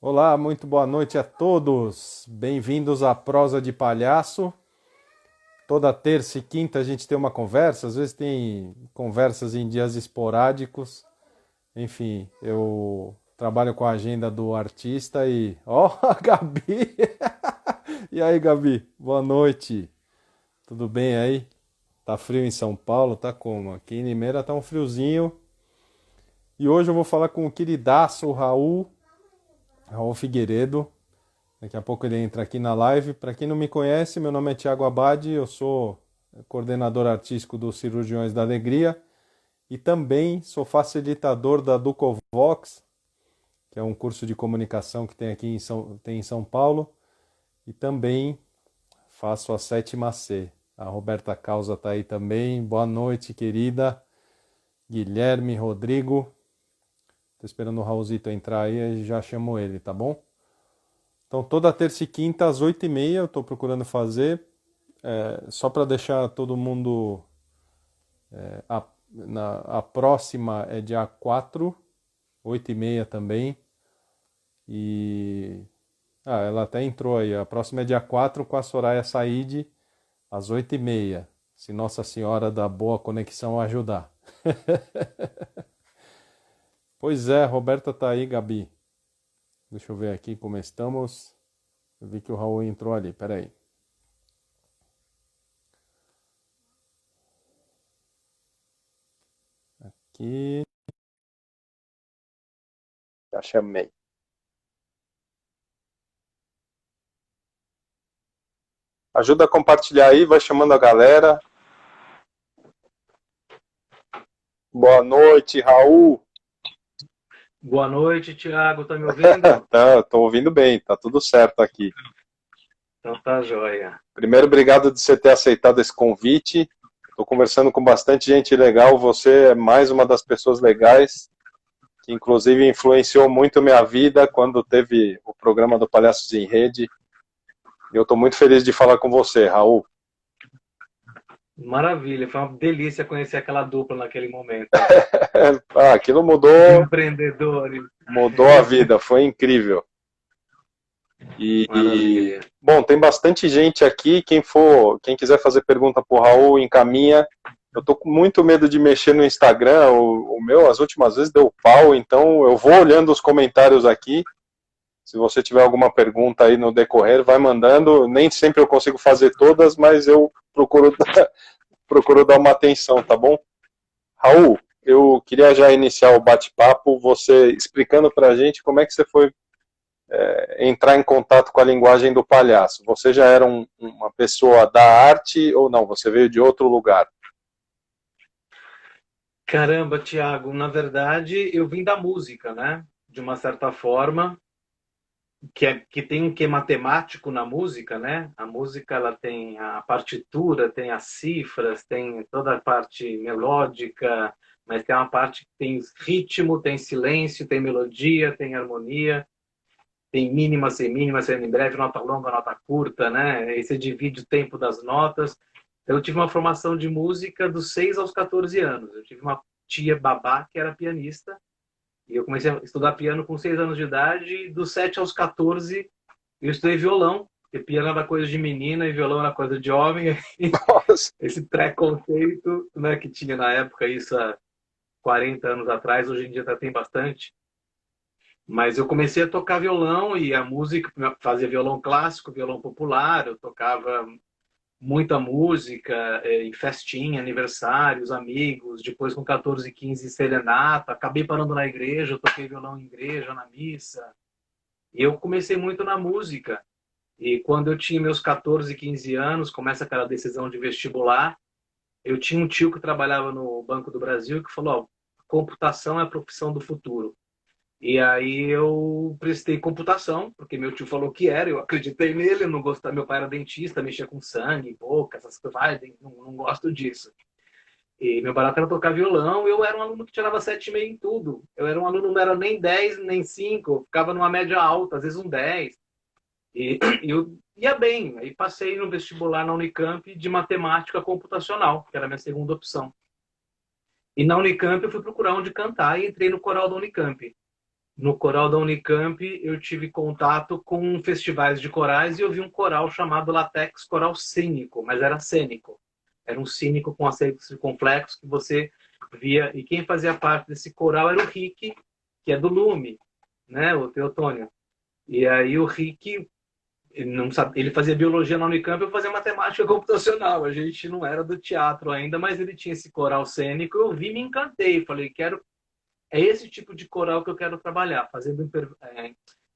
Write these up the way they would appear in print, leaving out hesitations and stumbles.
Olá, muito boa noite a todos. Bem-vindos à Prosa de Palhaço. Toda terça e quinta a gente tem uma conversa, às vezes tem conversas em dias esporádicos. Enfim, eu trabalho com a agenda do artista e. Ó, a Gabi! E aí, Gabi? Boa noite. Tudo bem aí? Tá frio em São Paulo? Tá como? Aqui em Limeira tá um friozinho. E hoje eu vou falar com o queridaço Raul Figueiredo. Daqui a pouco ele entra aqui na live. Para quem não me conhece, meu nome é Tiago Abadi, eu sou coordenador artístico dos Cirurgiões da Alegria e também sou facilitador da Ducovox, que é um curso de comunicação que tem aqui tem em São Paulo, e também faço a sétima C. A Roberta Causa está aí também. Boa noite, querida. Guilherme, Rodrigo. Estou esperando o Raulzito entrar aí, aí já chamo ele, tá bom? Então, toda terça e quinta, às 8h30, eu estou procurando fazer, só para deixar todo mundo. A próxima é dia 4, 8h30 também. E. Ah, ela até entrou aí. A próxima é dia 4 com a Soraya Said, às 8h30. Se Nossa Senhora da Boa Conexão ajudar. Pois é, Roberta tá aí, Gabi. Deixa eu ver aqui como estamos. Eu vi que o Raul entrou ali, peraí. Aqui. Já chamei. Ajuda a compartilhar aí, vai chamando a galera. Boa noite, Raul. Boa noite, Thiago. Tá me ouvindo? Tá, tô ouvindo bem, tá tudo certo aqui. Então tá joia. Primeiro, obrigado de você ter aceitado esse convite. Estou conversando com bastante gente legal. Você é mais uma das pessoas legais que, inclusive, influenciou muito minha vida quando teve o programa do Palhaços em Rede. E eu estou muito feliz de falar com você, Raul. Maravilha. Foi uma delícia conhecer aquela dupla naquele momento, hein? Aquilo De mudou, empreendedores. mudou a vida, foi incrível. Maravilha. Bom, tem bastante gente aqui. Quem quiser fazer pergunta para o Raul, encaminha. Eu tô com muito medo de mexer no Instagram. O meu, as últimas vezes, deu pau, então eu vou olhando os comentários aqui. Se você tiver alguma pergunta aí no decorrer, vai mandando. Nem sempre eu consigo fazer todas, mas eu procuro, procuro dar uma atenção, tá bom? Raul, eu queria já iniciar o bate-papo, você explicando pra gente como é que você foi entrar em contato com a linguagem do palhaço. Você já era uma pessoa da arte ou não? Você veio de outro lugar? Caramba, Thiago, na verdade eu vim da música, né? De uma certa forma, que tem um quê matemático na música, né? A música ela tem a partitura, tem as cifras, tem toda a parte melódica, mas tem uma parte que tem ritmo, tem silêncio, tem melodia, tem harmonia. Tem mínima, semínima, semibreve, nota longa, nota curta, né? Aí você divide o tempo das notas. Eu tive uma formação de música dos 6 aos 14 anos. Eu tive uma tia babá que era pianista, e eu comecei a estudar piano com 6 anos de idade, e dos 7 aos 14 eu estudei violão, porque piano era coisa de menina e violão era coisa de homem. Nossa. Esse preconceito, né, que tinha na época, isso há 40 anos atrás, hoje em dia tem bastante. Mas eu comecei a tocar violão e a música, fazia violão clássico, violão popular, eu tocava muita música em festinha, aniversários, amigos, depois com 14, 15 serenata, acabei parando na igreja, eu toquei violão em igreja, na missa. E eu comecei muito na música. E quando eu tinha meus 14, 15 anos, começa aquela decisão de vestibular, eu tinha um tio que trabalhava no Banco do Brasil que falou, ó, computação é a profissão do futuro. E aí eu prestei computação, porque meu tio falou que era, eu acreditei nele, eu não gostava, meu pai era dentista, mexia com sangue, boca, essas coisas, não gosto disso. E meu barato era tocar violão, eu era um aluno que tirava 7,5 em tudo. Eu era um aluno, não era nem 10 nem 5, eu ficava numa média alta, às vezes um 10. E eu ia bem, aí passei no vestibular na Unicamp de matemática computacional, que era a minha segunda opção. E na Unicamp eu fui procurar onde cantar e entrei no coral da Unicamp. no coral da Unicamp, eu tive contato com festivais de corais e eu vi um coral chamado Latex Coral Cínico, mas era cênico. Era um cínico com acentos circunflexos que você via. E quem fazia parte desse coral era o Rick, que é do Lume, né, o Teotônio. E aí o Rick, ele, não sabe, ele fazia biologia na Unicamp, eu fazia matemática computacional. A gente não era do teatro ainda, mas ele tinha esse coral cênico. Eu vi, me encantei. Falei, quero é esse tipo de coral que eu quero trabalhar, fazendo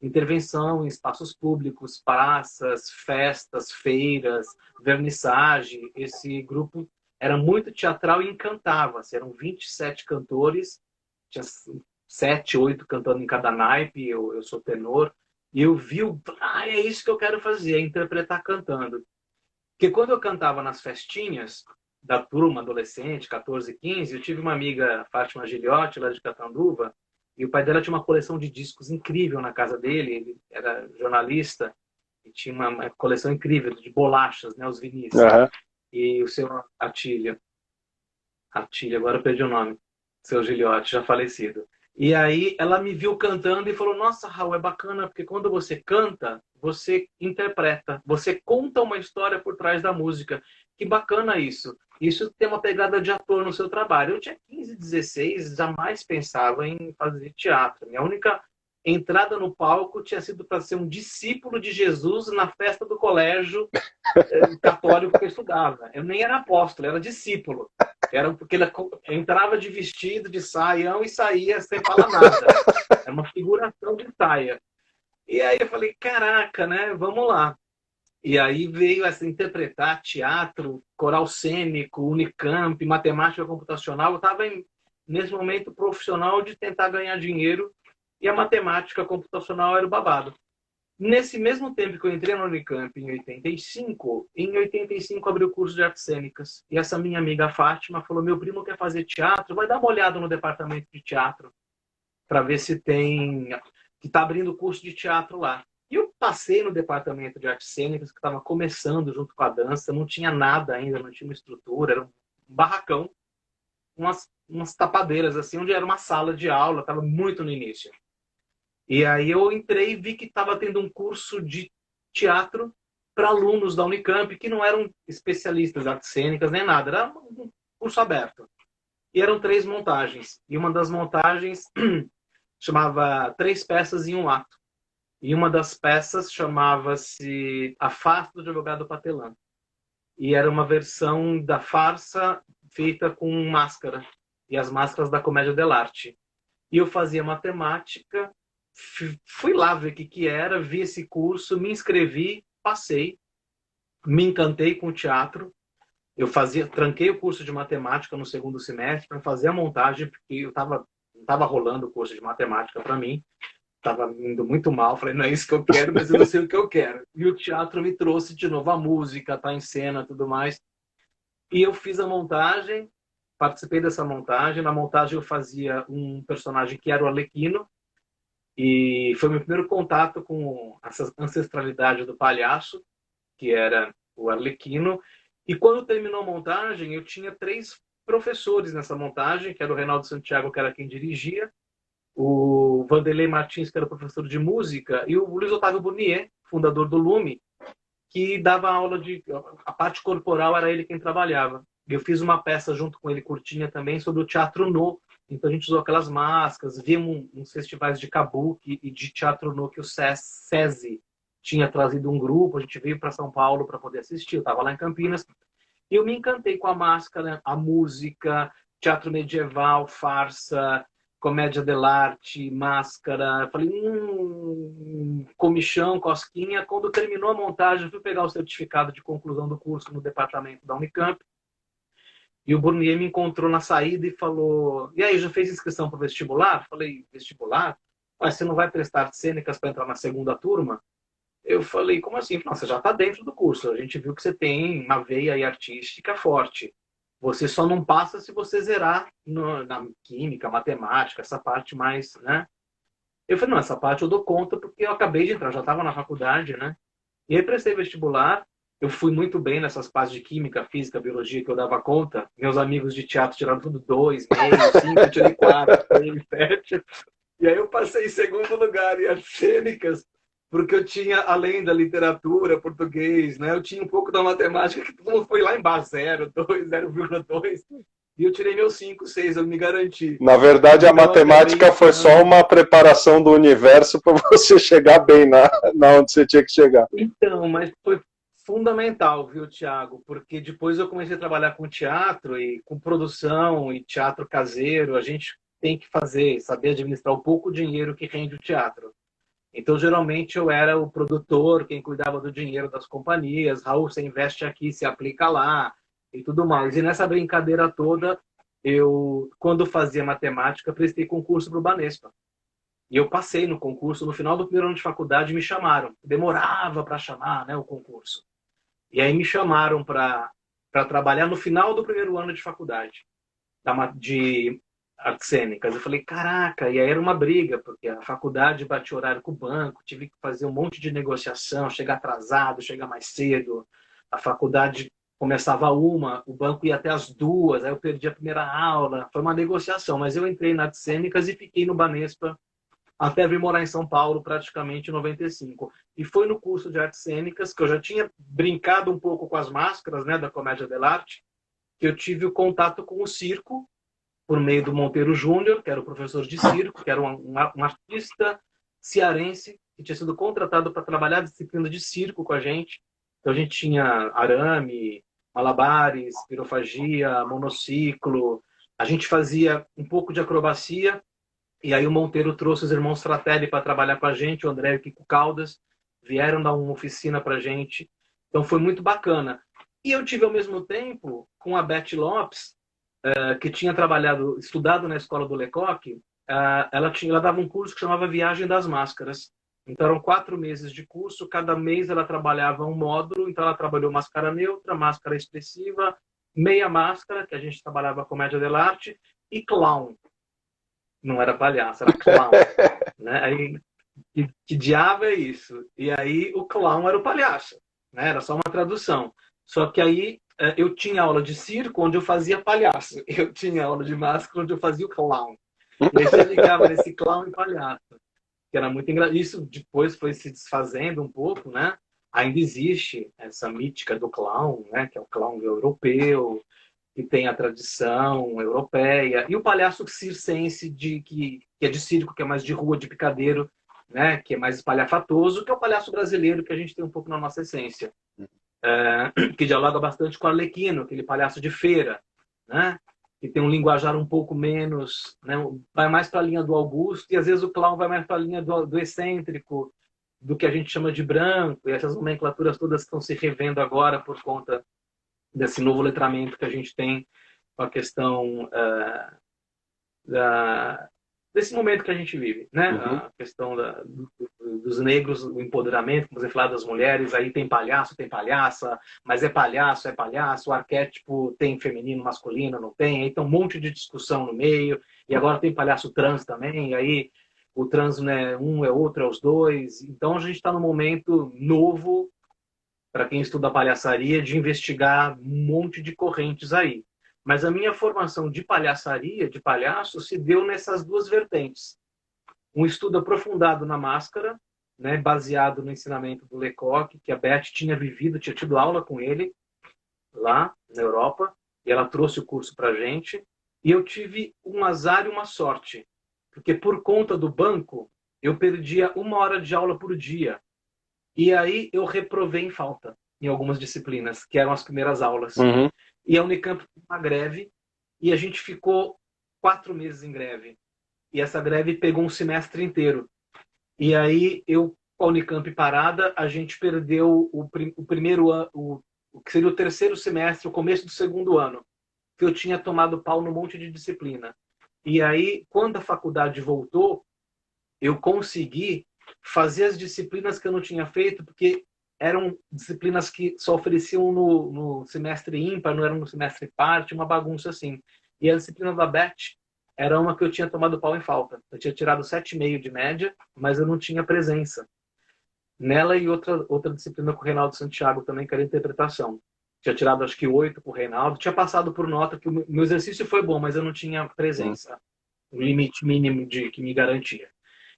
intervenção em espaços públicos, praças, festas, feiras, vernissage. Esse grupo era muito teatral e encantava. Assim, eram 27 cantores, tinha 7, 8 cantando em cada naipe, eu sou tenor. E eu vi, é isso que eu quero fazer, é interpretar cantando. Porque quando eu cantava nas festinhas da turma adolescente, 14, 15, eu tive uma amiga, Fátima Giliotti, lá de Catanduva, e o pai dela tinha uma coleção de discos incrível na casa dele, ele era jornalista, e tinha uma coleção incrível de bolachas, né, os vinis. Aham. E o seu Atílio, agora eu perdi o nome, seu Giliotti, já falecido. E aí ela me viu cantando e falou, nossa, Raul, é bacana, porque quando você canta, você interpreta, você conta uma história por trás da música. Que bacana isso. Isso tem uma pegada de ator no seu trabalho. Eu tinha 15, 16, jamais pensava em fazer teatro. Minha única entrada no palco tinha sido para ser um discípulo de Jesus na festa do colégio católico que eu estudava. Eu nem era apóstolo, era discípulo. Era porque ele entrava de vestido, de saião e saía sem falar nada. Era uma figuração de saia. E aí eu falei, caraca, né? Vamos lá. E aí veio essa interpretar teatro, coral cênico, Unicamp, matemática computacional. Eu estava nesse momento profissional de tentar ganhar dinheiro e a matemática computacional era o babado. Nesse mesmo tempo que eu entrei no Unicamp, em 85 abri o curso de artes cênicas. E essa minha amiga Fátima falou, meu primo quer fazer teatro, vai dar uma olhada no departamento de teatro para ver se tem... que está abrindo curso de teatro lá. E eu passei no departamento de artes cênicas, que estava começando junto com a dança, não tinha nada ainda, não tinha uma estrutura, era um barracão, umas tapadeiras, assim, onde era uma sala de aula, estava muito no início. E aí eu entrei e vi que estava tendo um curso de teatro para alunos da Unicamp, que não eram especialistas em artes cênicas nem nada, era um curso aberto. E eram 3 montagens. E uma das montagens chamava 3 peças em um ato. E uma das peças chamava-se A Farsa do Advogado Patelã. E era uma versão da farsa feita com máscara. E as máscaras da comédia dell'arte. E eu fazia matemática, fui lá ver o que era, vi esse curso, me inscrevi, passei, me encantei com o teatro. Eu tranquei o curso de matemática no segundo semestre para fazer a montagem, porque não estava rolando o curso de matemática para mim. Estava indo muito mal, falei, não é isso que eu quero, mas eu não sei o que eu quero. E o teatro me trouxe de novo a música, tá em cena, tudo mais. E eu fiz a montagem, participei dessa montagem. Na montagem eu fazia um personagem que era o Arlequino, e foi meu primeiro contato com essa ancestralidade do palhaço, que era o Arlequino. E quando terminou a montagem, eu tinha 3 professores nessa montagem, que era o Reinaldo Santiago, que era quem dirigia, o Vanderlei Martins, que era professor de música, e o Luiz Otávio Burnier, fundador do Lume, que dava aula de... a parte corporal era ele quem trabalhava. Eu fiz uma peça junto com ele, curtinha também, sobre o teatro no. Então a gente usou aquelas máscaras, vimos uns festivais de kabuki e de teatro no que o SESI tinha trazido um grupo, a gente veio para São Paulo para poder assistir, eu estava lá em Campinas, e eu me encantei com a máscara, a música, teatro medieval, farsa, comédia dell'arte, máscara. Falei, comichão, cosquinha. Quando terminou a montagem, fui pegar o certificado de conclusão do curso no departamento da Unicamp. E o Burnier me encontrou na saída e falou, e aí, já fez inscrição para o vestibular? Falei, vestibular? Mas você não vai prestar artes cênicas para entrar na segunda turma? Eu falei, como assim? Não, você já está dentro do curso. A gente viu que você tem uma veia aí artística forte. Você só não passa se você zerar na química, matemática, essa parte mais, né? Eu falei, não, essa parte eu dou conta porque eu acabei de entrar, já estava na faculdade, né? E aí prestei vestibular, eu fui muito bem nessas partes de química, física, biologia que eu dava conta. Meus amigos de teatro tiraram tudo 2, meio, 5, eu tirei 4, 6, 7. E aí eu passei em segundo lugar em artes cênicas, porque eu tinha, além da literatura, português, né? Eu tinha um pouco da matemática, que todo mundo foi lá embaixo, 0,2, 0,2. E eu tirei meus 5, 6, eu me garanti. Na verdade, a Então, eu acabei matemática foi só entrando. uma preparação do universo para você chegar bem na onde você tinha que chegar. Então, mas foi fundamental, viu, Thiago? Porque depois eu comecei a trabalhar com teatro e com produção e teatro caseiro. A gente tem que fazer, saber administrar o pouco dinheiro que rende o teatro. Então, geralmente, eu era o produtor, quem cuidava do dinheiro das companhias. Raul, você investe aqui, se aplica lá e tudo mais. E nessa brincadeira toda, eu, quando fazia matemática, prestei concurso para o Banespa. E eu passei no concurso. No final do primeiro ano de faculdade, me chamaram. Demorava para chamar, né, o concurso. E aí me chamaram para trabalhar no final do primeiro ano de faculdade, de artes cênicas. Eu falei, caraca, e aí era uma briga, porque a faculdade batia horário com o banco, tive que fazer um monte de negociação, chegar atrasado, chegar mais cedo. A faculdade começava o banco ia até as 2, aí eu perdi a primeira aula. Foi uma negociação, mas eu entrei na artes cênicas e fiquei no Banespa até vir morar em São Paulo, praticamente em 95. E foi no curso de artes cênicas, que eu já tinha brincado um pouco com as máscaras, né, da comédia dell'arte, que eu tive o contato com o circo, por meio do Monteiro Júnior, que era o professor de circo, que era um artista cearense, que tinha sido contratado para trabalhar a disciplina de circo com a gente. Então a gente tinha arame, malabares, pirofagia, monociclo. A gente fazia um pouco de acrobacia. E aí o Monteiro trouxe os irmãos Fratelli para trabalhar com a gente, o André e o Kiko Caldas, vieram dar uma oficina para a gente. Então foi muito bacana. E eu tive ao mesmo tempo com a Beth Lopes, que tinha estudado na escola do Lecoq. Ela dava um curso que chamava Viagem das Máscaras. Então eram 4 meses de curso, cada mês ela trabalhava um módulo. Então ela trabalhou máscara neutra, máscara expressiva, meia máscara, que a gente trabalhava comédia dell'arte, e clown. Não era palhaço, era clown. Né? Aí, que diabo é isso? E aí o clown era o palhaço. Né? Era só uma tradução. Só que aí eu tinha aula de circo onde eu fazia palhaço. Eu tinha aula de máscara onde eu fazia o clown. E aí você ligava nesse clown e palhaço. Que era muito engraçado. Isso depois foi se desfazendo um pouco, né? Ainda existe essa mítica do clown, né? Que é o clown europeu, que tem a tradição europeia, e o palhaço circense, que é de circo, que é mais de rua, de picadeiro, né? Que é mais espalhafatoso, que é o palhaço brasileiro, que a gente tem um pouco na nossa essência. Que dialoga bastante com o Arlequino, aquele palhaço de feira, né? Que tem um linguajar um pouco menos, né? Vai mais para a linha do Augusto, e às vezes o clown vai mais para a linha do excêntrico, do que a gente chama de branco, e essas nomenclaturas todas estão se revendo agora por conta desse novo letramento que a gente tem com a questão desse momento que a gente vive, né? Uhum. A questão dos negros, o empoderamento, como você falou, das mulheres, aí tem palhaço, tem palhaça, mas é palhaço, o arquétipo tem feminino, masculino, não tem, aí tem um monte de discussão no meio, e agora tem palhaço trans também, e aí o trans não é um, é outro, é os dois, então a gente está num momento novo para quem estuda palhaçaria, de investigar um monte de correntes aí. Mas a minha formação de palhaçaria, de palhaço, se deu nessas duas vertentes. Um estudo aprofundado na máscara, né, baseado no ensinamento do Lecoq, que a Beth tinha vivido, tinha tido aula com ele lá na Europa, e ela trouxe o curso para a gente. E eu tive um azar e uma sorte, porque por conta do banco, eu perdia 1 hora de aula por dia. E aí eu reprovei em falta em algumas disciplinas, que eram as primeiras aulas. Uhum. E a Unicamp fez uma greve, e a gente ficou 4 meses em greve. E essa greve pegou um semestre inteiro. E aí eu, com a Unicamp parada, a gente perdeu o primeiro ano, o que seria o terceiro semestre, o começo do segundo ano, que eu tinha tomado pau num monte de disciplina. E aí, quando a faculdade voltou, eu consegui fazer as disciplinas que eu não tinha feito, porque eram disciplinas que só ofereciam no semestre ímpar, não eram no semestre par, uma bagunça assim. E a disciplina da Beth era uma que eu tinha tomado pau em falta. Eu tinha tirado 7,5 de média, mas eu não tinha presença. Nela e outra disciplina com o Reinaldo Santiago também, que era interpretação. Tinha tirado acho que 8 com o Reinaldo. Tinha passado por nota que o meu exercício foi bom, mas eu não tinha presença. um limite mínimo que me garantia.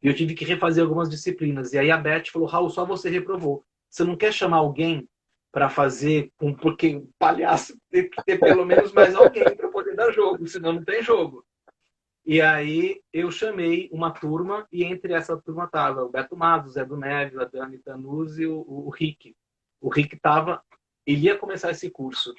E eu tive que refazer algumas disciplinas. E aí a Beth falou, Raul, só você reprovou. Você não quer chamar alguém para fazer, porque o palhaço tem que ter pelo menos mais alguém para poder dar jogo, senão não tem jogo. E aí eu chamei uma turma, e entre essa turma estava o Beto Matos, o Zé do Neves, a Dani Tanuzzi e o Rick. O Rick ele ia começar esse curso.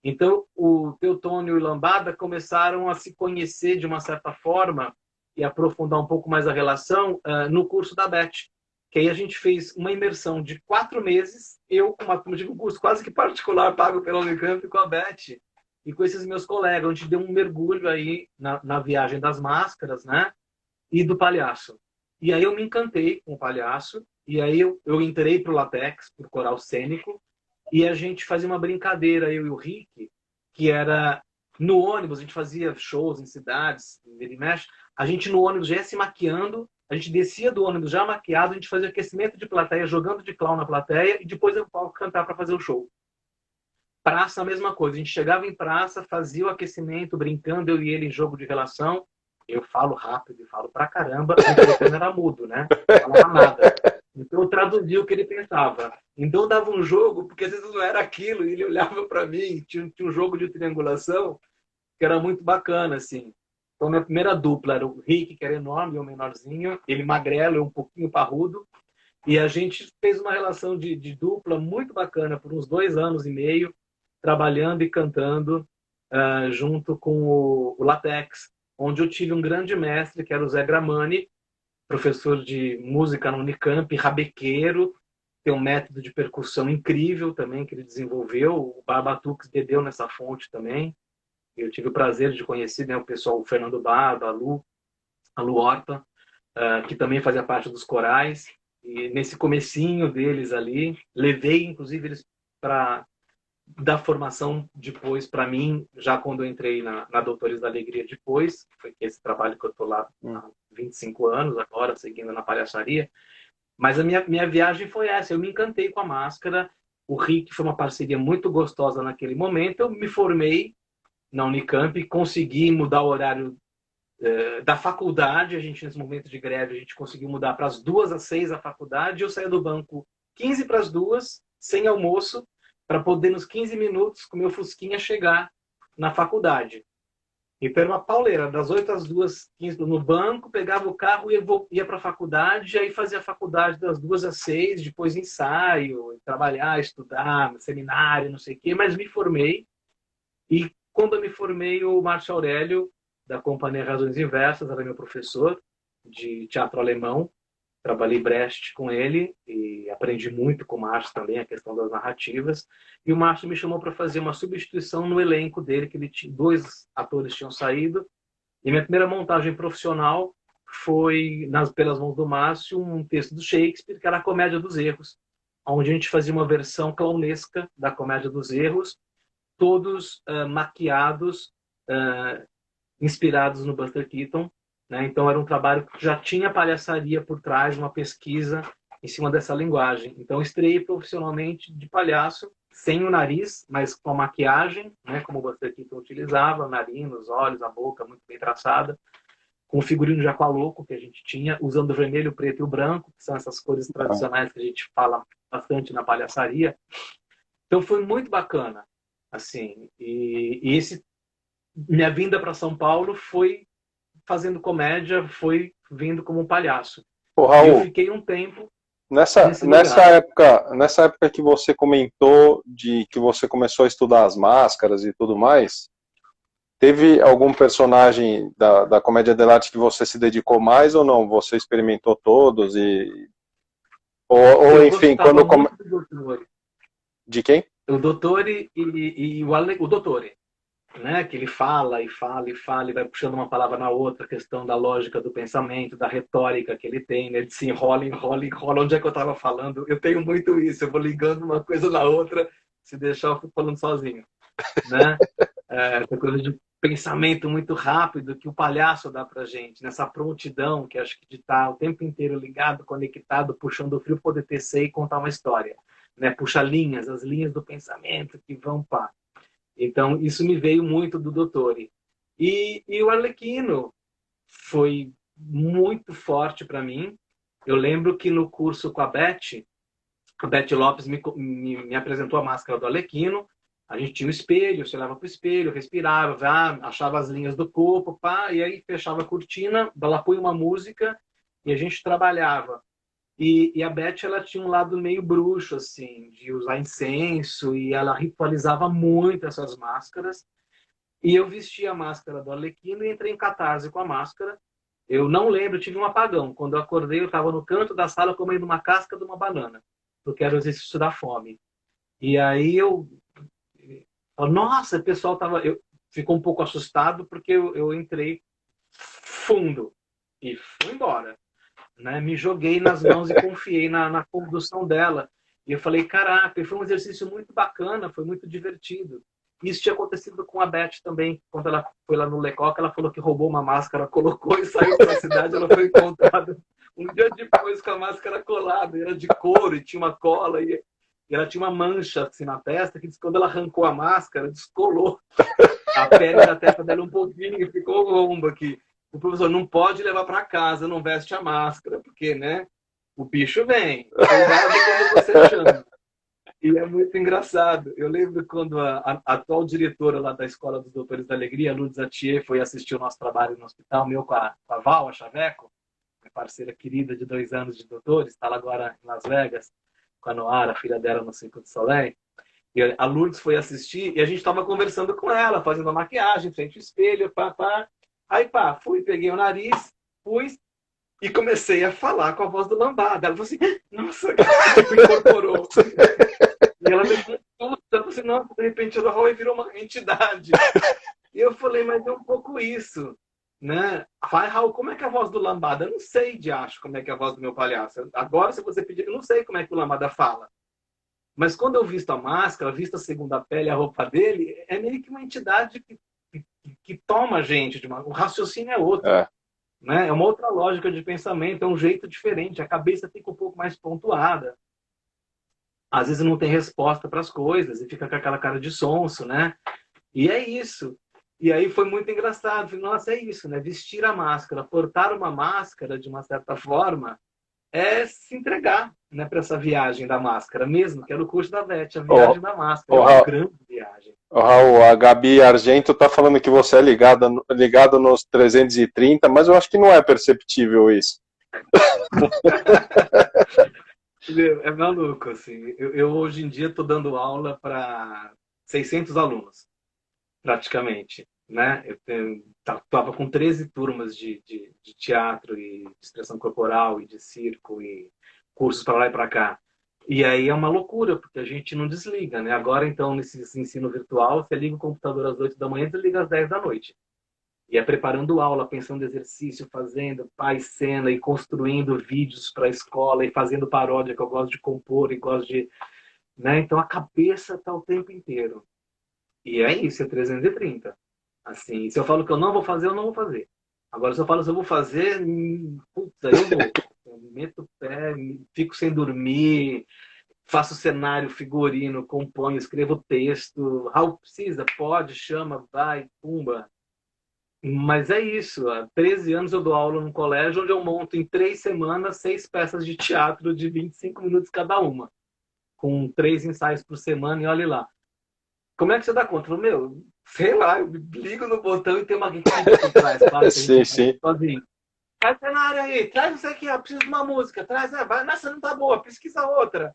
Então, o Teutônio e o Lambada começaram a se conhecer de uma certa forma e aprofundar um pouco mais a relação no curso da Beth. Que aí a gente fez uma imersão de 4 meses, eu com uma turma de um curso quase que particular, pago pela Unicamp, com a Beth e com esses meus colegas. A gente deu um mergulho aí na viagem das máscaras, né? E do palhaço. E aí eu me encantei com o palhaço, e aí eu entrei para o Latex, para o coral cênico, e a gente fazia uma brincadeira, eu e o Rick, que era no ônibus, a gente fazia shows em cidades, em mexe, a gente no ônibus já ia se maquiando, a gente descia do ônibus já maquiado, a gente fazia aquecimento de plateia, jogando de clown na plateia, e depois eu palco cantar para fazer o show. Praça, a mesma coisa, a gente chegava em praça, fazia o aquecimento, brincando, eu e ele em jogo de relação. Eu falo rápido e falo pra caramba, o microfone era mudo, né? Não falava nada. Então eu traduzia o que ele pensava. Então eu dava um jogo, porque às vezes não era aquilo, e ele olhava para mim, tinha um jogo de triangulação que era muito bacana, assim. Então minha primeira dupla era o Rick, que era enorme, eu menorzinho, ele magrelo, eu um pouquinho parrudo, e a gente fez uma relação de dupla muito bacana por uns 2 anos e meio, trabalhando e cantando junto com o Latex, onde eu tive um grande mestre, que era o Zé Gramani, professor de música na Unicamp, rabequeiro, tem um método de percussão incrível também que ele desenvolveu, o Barbatux bebeu nessa fonte também. Eu tive o prazer de conhecer, né, o pessoal, o Fernando Barba, a Lu Horta, que também fazia parte dos corais, e nesse comecinho deles ali, levei inclusive eles para da formação depois para mim, já quando eu entrei na Doutores da Alegria depois, foi esse trabalho que eu estou lá há 25 anos agora, seguindo na palhaçaria. Mas a minha viagem foi essa, eu me encantei com a máscara, o Rick foi uma parceria muito gostosa naquele momento, eu me formei na Unicamp, consegui mudar o horário da faculdade, a gente nesse momento de greve, a gente conseguiu mudar para as 2 às 6 a faculdade, eu saía do banco 15 para as 2, sem almoço, para poder, nos 15 minutos, com o meu fusquinha, chegar na faculdade. Então, era uma pauleira, das 8 às 2, 15 no banco, pegava o carro e ia para a faculdade, e aí fazia a faculdade das 2 às 6, depois ensaio, trabalhar, estudar, seminário, não sei o quê, mas me formei. E quando eu me formei, o Márcio Aurélio, da Companhia Razões Inversas, era meu professor de teatro alemão. Trabalhei Brecht com ele e aprendi muito com o Márcio também, a questão das narrativas. E o Márcio me chamou para fazer uma substituição no elenco dele, que ele tinha, 2 atores tinham saído. E minha primeira montagem profissional foi, pelas mãos do Márcio, um texto do Shakespeare, que era a Comédia dos Erros, onde a gente fazia uma versão clownesca da Comédia dos Erros, todos maquiados, inspirados no Buster Keaton. Né? Então era um trabalho que já tinha palhaçaria por trás, uma pesquisa em cima dessa linguagem. Então estreiei profissionalmente de palhaço, sem o nariz, mas com a maquiagem, né? Como o Buster Keaton utilizava, o nariz, os olhos, a boca muito bem traçada, com o figurino Jacualoco que a gente tinha, usando o vermelho, o preto e o branco, que são essas cores tradicionais que a gente fala bastante na palhaçaria. Então foi muito bacana, assim. E minha vinda para São Paulo foi fazendo comédia, foi vindo como um palhaço. Ô, Raul, eu fiquei um tempo nessa época que você comentou de que você começou a estudar as máscaras e tudo mais, teve algum personagem da comédia dell'arte que você se dedicou mais ou não? Você experimentou todos ou enfim, quando de quem? O Dottore e o Dottore. Né, que ele fala e fala e fala e vai puxando uma palavra na outra, a questão da lógica do pensamento, da retórica que ele tem, né? Ele se enrola, enrola, enrola. Onde é que eu estava falando? Eu tenho muito isso, eu vou ligando uma coisa na outra, se deixar eu fico falando sozinho. Né? Essa coisa de pensamento muito rápido que o palhaço dá pra gente, nessa prontidão que acho que de estar o tempo inteiro ligado, conectado, puxando o fio, poder tecer e contar uma história. Né? Puxa linhas, as linhas do pensamento que vão para... Então, isso me veio muito do Dottore. E o Arlequino foi muito forte para mim. Eu lembro que no curso com a Beth Lopes me apresentou a máscara do Arlequino. A gente tinha um espelho, você olhava para o espelho, respirava, achava as linhas do corpo, pá, e aí fechava a cortina, ela põe uma música e a gente trabalhava. E a Beth, ela tinha um lado meio bruxo, assim, de usar incenso, e ela ritualizava muito essas máscaras. E eu vesti a máscara do Arlequino e entrei em catarse com a máscara. Eu não lembro, tive um apagão. Quando eu acordei, eu estava no canto da sala comendo uma casca de uma banana, porque era o exercício da fome. E aí nossa, o pessoal ficou um pouco assustado, porque eu entrei fundo e fui embora. Né? Me joguei nas mãos e confiei na condução dela. E eu falei, caraca, foi um exercício muito bacana, foi muito divertido. Isso tinha acontecido com a Beth também, quando ela foi lá no Lecoq, ela falou que roubou uma máscara, colocou e saiu para a cidade, ela foi encontrada um dia depois com a máscara colada, era de couro e tinha uma cola, e ela tinha uma mancha assim na testa, que quando ela arrancou a máscara, descolou a pele da testa dela um pouquinho e ficou rombo aqui. O professor não pode levar para casa, não veste a máscara, porque, né, o bicho vem. Cuidado quando você chama. E é muito engraçado. Eu lembro quando a atual diretora lá da Escola dos Doutores da Alegria, a Lourdes Atier, foi assistir o nosso trabalho no hospital, meu com a Val, a Chaveco, minha parceira querida de 2 anos de doutores, está lá agora em Las Vegas, com a Noara, a filha dela no Circo de Soleil. E a Lourdes foi assistir e a gente estava conversando com ela, fazendo a maquiagem, frente ao espelho, pá. Aí, fui, peguei o nariz, pus e comecei a falar com a voz do Lambada. Ela falou assim, nossa, incorporou. E ela me contou, ela falou assim, nossa, de repente o Raul virou uma entidade. E eu falei, mas é um pouco isso, né? Vai, Raul, como é que é a voz do Lambada? Eu não sei, acho como é que é a voz do meu palhaço. Agora, se você pedir, eu não sei como é que o Lambada fala. Mas quando eu visto a máscara, visto a segunda pele, a roupa dele, é meio que uma entidade que toma a gente. O raciocínio é outro. Né? É uma outra lógica de pensamento, é um jeito diferente. A cabeça fica um pouco mais pontuada. Às vezes não tem resposta para as coisas e fica com aquela cara de sonso, né? E é isso. E aí foi muito engraçado. Falei, nossa, é isso, né? Vestir a máscara, portar uma máscara, de uma certa forma, é se entregar, né, para essa viagem da máscara mesmo, que era o curso da Beth, a viagem da máscara. É uma grande viagem. Raul, a Gabi Argento tá falando que você é ligado nos 330, mas eu acho que não é perceptível isso. É maluco, assim. Eu hoje em dia estou dando aula para 600 alunos, praticamente. Né? Eu estava com 13 turmas de teatro e de expressão corporal e de circo e cursos para lá e para cá. E aí é uma loucura, porque a gente não desliga, né? Agora, então, nesse ensino virtual, você liga o computador às 8 da manhã e desliga às 10 da noite. E é preparando aula, pensando exercício, fazendo cena e construindo vídeos para a escola e fazendo paródia, que eu gosto de compor e gosto de... Né? Então, a cabeça está o tempo inteiro. E é isso, é 330. Assim, se eu falo que eu não vou fazer, eu não vou fazer. Agora, se eu falo que eu vou fazer, puta, eu vou. Eu meto o pé, fico sem dormir, faço cenário, figurino, componho, escrevo texto. Raul precisa, pode, chama, vai, pumba. Mas é isso. Há 13 anos eu dou aula num colégio onde eu monto em 3 semanas 6 peças de teatro de 25 minutos cada uma. Com 3 ensaios por semana e olha lá. Como é que você dá conta? Meu, sei lá, eu ligo no botão e tem uma guitarra por trás. Claro, sim. Sozinho. Traz cenário aí, traz isso aqui, preciso de uma música, traz, vai, nessa não tá boa, pesquisa outra.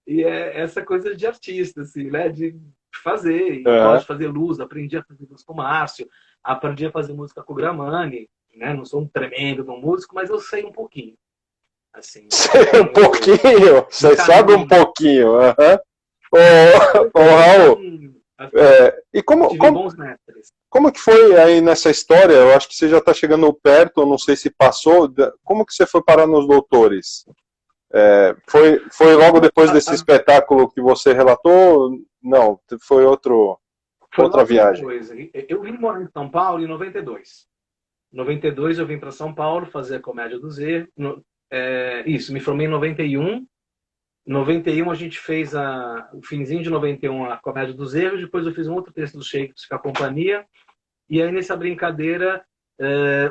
E é essa coisa de artista, assim, né? De fazer. E gosto de fazer luz, aprendi a fazer luz com o Márcio, aprendi a fazer música com o Gramani, né? Não sou um tremendo músico, mas eu sei um pouquinho. Assim, sei um pouquinho? Você sabe um pouquinho, Ô, Raul, e como que foi aí nessa história? Eu acho que você já está chegando perto, eu não sei se passou. Como que você foi parar nos Doutores? Foi logo depois desse espetáculo que você relatou? Não, foi outra viagem. Depois. Eu vim morar em São Paulo em 92. Em 92 eu vim para São Paulo fazer a Comédia do Z. Isso, me formei em 91. Em 91 a gente fez o finzinho de 91 a Comédia dos Erros, depois eu fiz um outro texto do Shakespeare com a companhia, e aí nessa brincadeira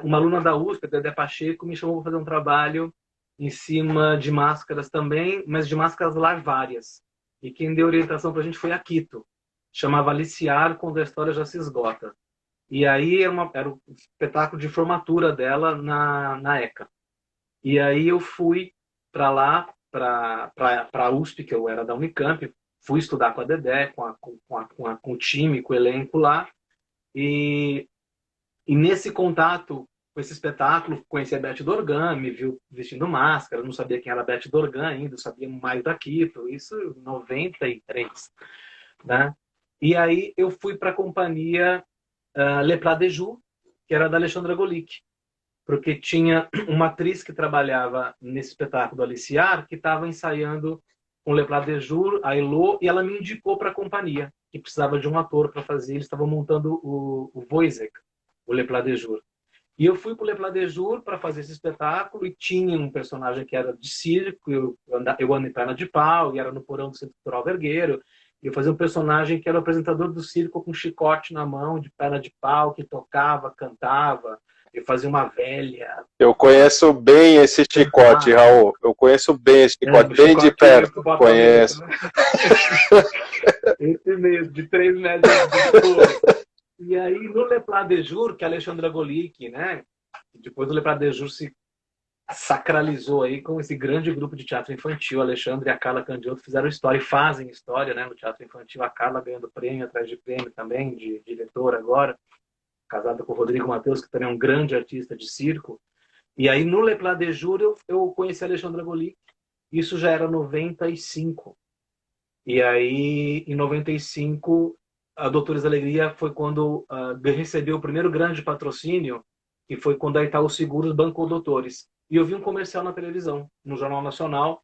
uma aluna da USP, a Dedé Pacheco, me chamou para fazer um trabalho em cima de máscaras também, mas de máscaras larvárias. E quem deu orientação para a gente foi a Quito. Chamava Aliciar quando a história já se esgota. E aí era um espetáculo de formatura dela na ECA. E aí eu fui para lá, para a USP, que eu era da Unicamp, fui estudar com a Dedé, com o time, com o elenco lá. E nesse contato com esse espetáculo, conheci a Beth Dorgan, me viu vestindo máscara, não sabia quem era a Beth Dorgan ainda, sabia mais da Quito, isso em 93, né? E aí eu fui para a companhia Le Plat de Joux, que era da Alexandra Golic, porque tinha uma atriz que trabalhava nesse espetáculo do Aliciar, que estava ensaiando com Le Plat de Joux, a Elô, e ela me indicou para a companhia, que precisava de um ator para fazer, eles estavam montando o Wojciech, o Le Plat de Jour. E eu fui para o Le Plat de Jour para fazer esse espetáculo e tinha um personagem que era de circo, eu ando em perna de pau, e era no porão do Centro Cultural Vergueiro, e eu fazia um personagem que era o apresentador do circo com um chicote na mão, de perna de pau, que tocava, cantava, eu fazia uma velha. Eu conheço bem esse chicote, Raul. Eu conheço bem esse chicote, bem de perto. Conheço. Esse mesmo, de 3 metros de altura. E aí, no Le Plat de Jour, que a Alexandra Golic, né? Depois do Le Plat de Jour se sacralizou aí com esse grande grupo de teatro infantil. A Alexandra e a Carla Candiotto fizeram história e fazem história, né? No teatro infantil, a Carla ganhando prêmio atrás de prêmio também, de diretora agora, casada com o Rodrigo Mateus, que também é um grande artista de circo. E aí, no Le Plat de Jour, eu conheci a Alexandra Golic. Isso já era 95. E aí, em 95, a Doutores da Alegria foi quando recebeu o primeiro grande patrocínio, que foi quando a Itaú Seguros bancou Doutores. E eu vi um comercial na televisão, no Jornal Nacional,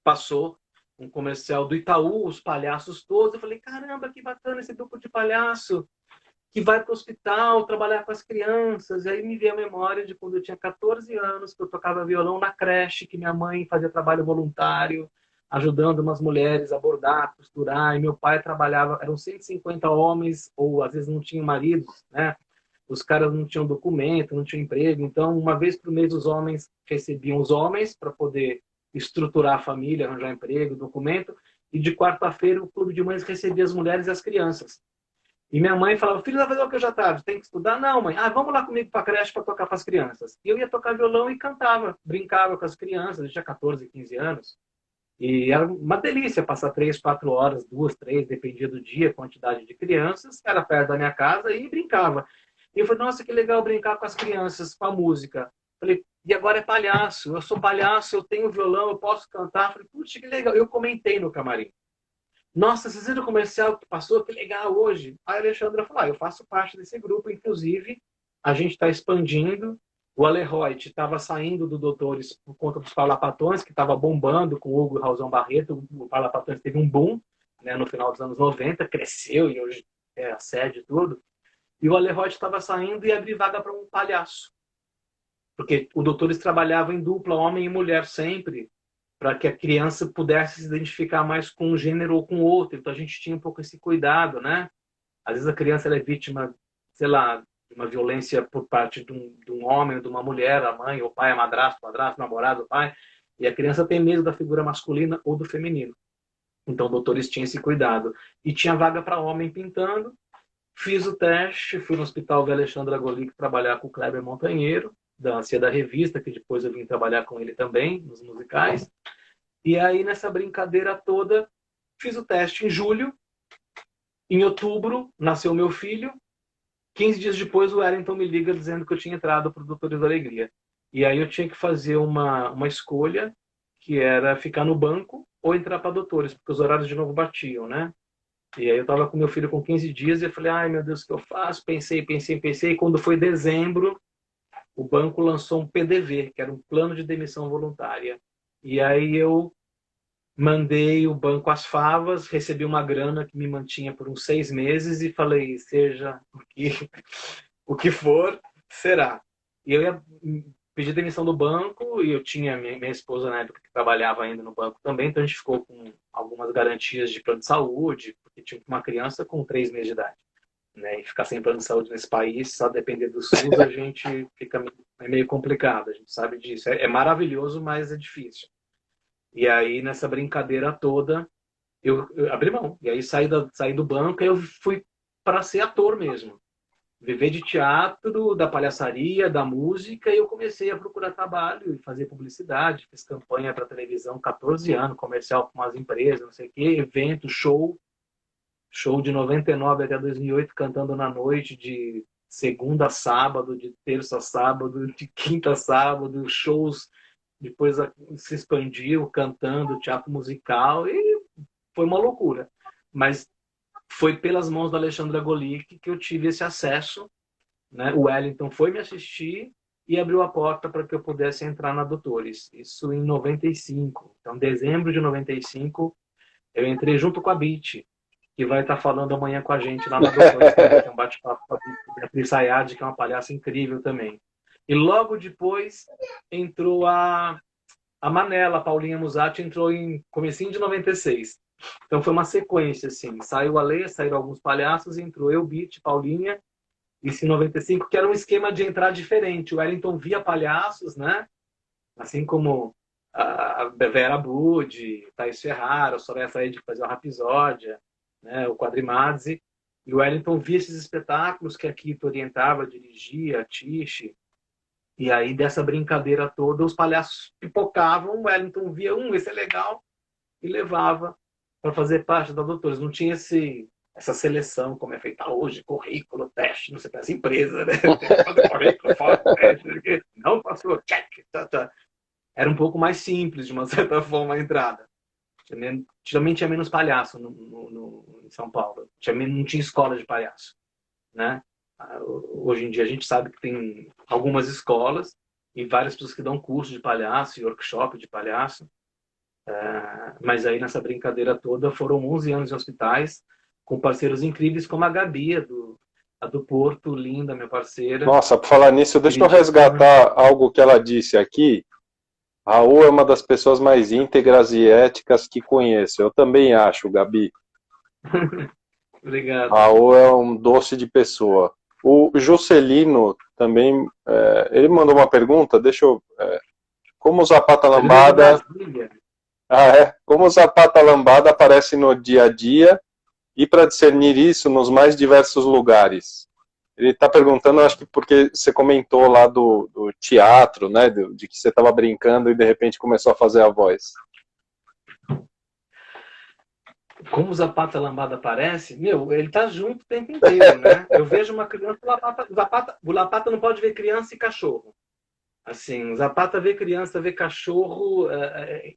passou um comercial do Itaú, os palhaços todos. Eu falei, caramba, que bacana esse grupo de palhaço que vai para o hospital trabalhar com as crianças. E aí me veio a memória de quando eu tinha 14 anos, que eu tocava violão na creche, que minha mãe fazia trabalho voluntário, ajudando umas mulheres a bordar, costurar, e meu pai trabalhava, eram 150 homens, ou às vezes não tinham maridos, né? Os caras não tinham documento, não tinham emprego, então uma vez por mês os homens recebiam os homens para poder estruturar a família, arranjar emprego, documento, e de quarta-feira o clube de mães recebia as mulheres e as crianças. E minha mãe falava, filho, vai fazer o que hoje à tarde? Tem que estudar? Não, mãe. Ah, vamos lá comigo para a creche para tocar para as crianças. E eu ia tocar violão e cantava, brincava com as crianças, eu tinha 14, 15 anos. E era uma delícia passar 3, 4 horas, 2, 3, dependia do dia, quantidade de crianças. Era perto da minha casa e brincava. E eu falei, nossa, que legal brincar com as crianças, com a música. Falei, e agora é palhaço. Eu sou palhaço, eu tenho violão, eu posso cantar. Falei, putz, que legal. Eu comentei no camarim. Nossa, vocês viram o comercial que passou? Que legal hoje. Aí a Alexandra falou, eu faço parte desse grupo, inclusive, a gente está expandindo. O Aleroyd estava saindo do Doutores por conta dos Parlapatões, que estava bombando com o Hugo e Raulzão Barreto. O Parlapatões teve um boom, né, no final dos anos 90, cresceu e hoje é a sede e tudo. E o Aleroyd estava saindo e ia abrir vaga para um palhaço. Porque o Doutores trabalhava em dupla, homem e mulher sempre, para que a criança pudesse se identificar mais com um gênero ou com outro. Então a gente tinha um pouco esse cuidado, né? Às vezes a criança ela é vítima, sei lá, de uma violência por parte de um homem ou de uma mulher, a mãe, o pai, a madrasto, namorado, o pai, e a criança tem medo da figura masculina ou do feminino. Então doutores tinham esse cuidado. E tinha vaga para homem pintando. Fiz o teste, fui no hospital da Alexandra Golic trabalhar com o Kleber Montanheiro, da Cia da Revista, que depois eu vim trabalhar com ele também, nos musicais. E aí, nessa brincadeira toda, fiz o teste em julho. Em outubro, nasceu meu filho. 15 dias depois, o Wellington me liga dizendo que eu tinha entrado para o Doutores da Alegria. E aí eu tinha que fazer uma escolha, que era ficar no banco ou entrar para Doutores, porque os horários de novo batiam, né? E aí eu estava com meu filho com 15 dias e eu falei, ai meu Deus, o que eu faço? Pensei. E quando foi dezembro, o banco lançou um PDV, que era um plano de demissão voluntária. E aí eu mandei o banco às favas, recebi uma grana que me mantinha por uns 6 meses e falei, seja o que for, será. E eu ia pedir demissão do banco e eu tinha minha esposa na época que trabalhava ainda no banco também, então a gente ficou com algumas garantias de plano de saúde, porque tinha uma criança com 3 meses de idade. né? E ficar sem plano de saúde nesse país, só depender do SUS, a gente fica é meio complicado, a gente sabe disso. É maravilhoso, mas é difícil. E aí, nessa brincadeira toda, eu abri mão. E aí saí do banco e eu fui para ser ator mesmo. Viver de teatro, da palhaçaria, da música, e eu comecei a procurar trabalho e fazer publicidade, fiz campanha para televisão 14 anos, comercial com umas empresas, não sei o quê, evento, show de 99 até 2008, cantando na noite, de segunda a sábado, de terça a sábado, de quinta a sábado, shows, depois se expandiu, cantando, teatro musical, e foi uma loucura. Mas foi pelas mãos da Alexandra Golic que eu tive esse acesso, né? O Wellington foi me assistir e abriu a porta para que eu pudesse entrar na Doutores. Isso em 95. Então, dezembro de 95, eu entrei junto com a Beat, que vai estar falando amanhã com a gente lá na Doutores, que é um bate-papo com a Beatriz Sayad, que é uma palhaça incrível também. E logo depois entrou a Manela, a Paulinha Musatti, entrou em comecinho de 96. Então foi uma sequência, assim. Saiu a Lê, saíram alguns palhaços, entrou eu, Beat, Paulinha, isso em 95, que era um esquema de entrar diferente. O Wellington via palhaços, né? Assim como a Vera Budi, Thaís Ferrara, o Soraya Said, que fazia o Rapisódia, né? O Quadrimazzi. E o Wellington via esses espetáculos que a Kito orientava, dirigia, a Tiche. E aí, dessa brincadeira toda, os palhaços pipocavam, o Wellington via, esse é legal, e levava para fazer parte da Doutores. Não tinha essa seleção como é feita hoje, currículo, teste, não sei, essa empresa, né? Fazer currículo, foto, teste, não passou, check, Era um pouco mais simples, de uma certa forma, a entrada. Geralmente tinha menos palhaço em São Paulo. Não tinha escola de palhaço, né? Hoje em dia a gente sabe que tem algumas escolas e várias pessoas que dão curso de palhaço e workshop de palhaço. Mas aí nessa brincadeira toda foram 11 anos em hospitais com parceiros incríveis como a Gabi, a do Porto, linda, minha parceira. Nossa, por falar nisso, deixa eu resgatar algo que ela disse aqui. A Raul é uma das pessoas mais íntegras e éticas que conheço. Eu também acho, Gabi. Obrigado. A Raul é um doce de pessoa. O Juscelino também, ele mandou uma pergunta, deixa eu... como o Zapata Lambada... Como o Zapata Lambada aparece no dia a dia e para discernir isso nos mais diversos lugares. Ele está perguntando, acho que porque você comentou lá do teatro, né, de que você estava brincando e de repente começou a fazer a voz. Como o Zapata Lambada aparece, ele tá junto o tempo inteiro, né? Eu vejo uma criança, o Lapata não pode ver criança e cachorro. Assim, o Zapata vê criança, vê cachorro,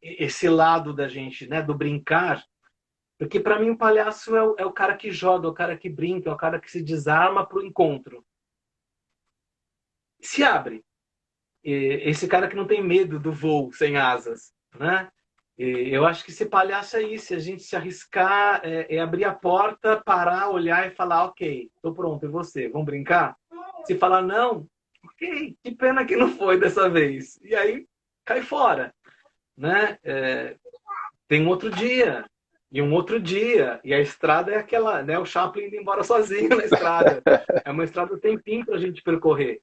esse lado da gente, né, do brincar, porque para mim o palhaço é o cara que joga, é o cara que brinca, é o cara que se desarma para o encontro. Se abre. Esse cara que não tem medo do voo sem asas, né? Eu acho que ser palhaço é isso, a gente se arriscar, abrir a porta, parar, olhar e falar, ok, tô pronto, e você? Vamos brincar? Se falar não, ok, que pena que não foi dessa vez. E aí, cai fora, né? Tem um outro dia, e um outro dia, e a estrada é aquela, né? O Chaplin indo embora sozinho na estrada. É uma estrada tempinho pra gente percorrer.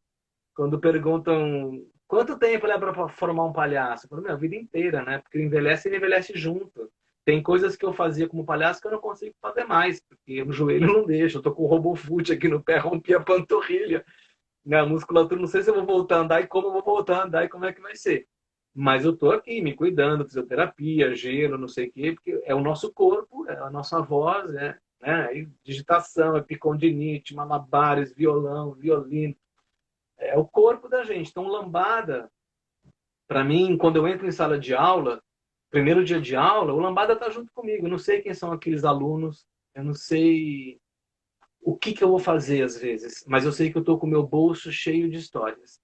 Quando perguntam quanto tempo leva para formar um palhaço? Eu falo, a vida inteira, né? Porque envelhece e envelhece junto. Tem coisas que eu fazia como palhaço que eu não consigo fazer mais, porque o joelho não deixa. Eu tô com o RoboFoot aqui no pé, rompi a panturrilha. A musculatura, não sei se eu vou voltar a andar e como eu vou voltar a andar e como é que vai ser. Mas eu tô aqui me cuidando, fisioterapia, gelo, não sei o quê, porque é o nosso corpo, é a nossa voz, né? Digitação, epicondinite, malabares, violão, violino. É o corpo da gente. Então, lambada, para mim, quando eu entro em sala de aula, primeiro dia de aula, o lambada tá junto comigo. Eu não sei quem são aqueles alunos, eu não sei o que eu vou fazer às vezes, mas eu sei que eu tô com o meu bolso cheio de histórias.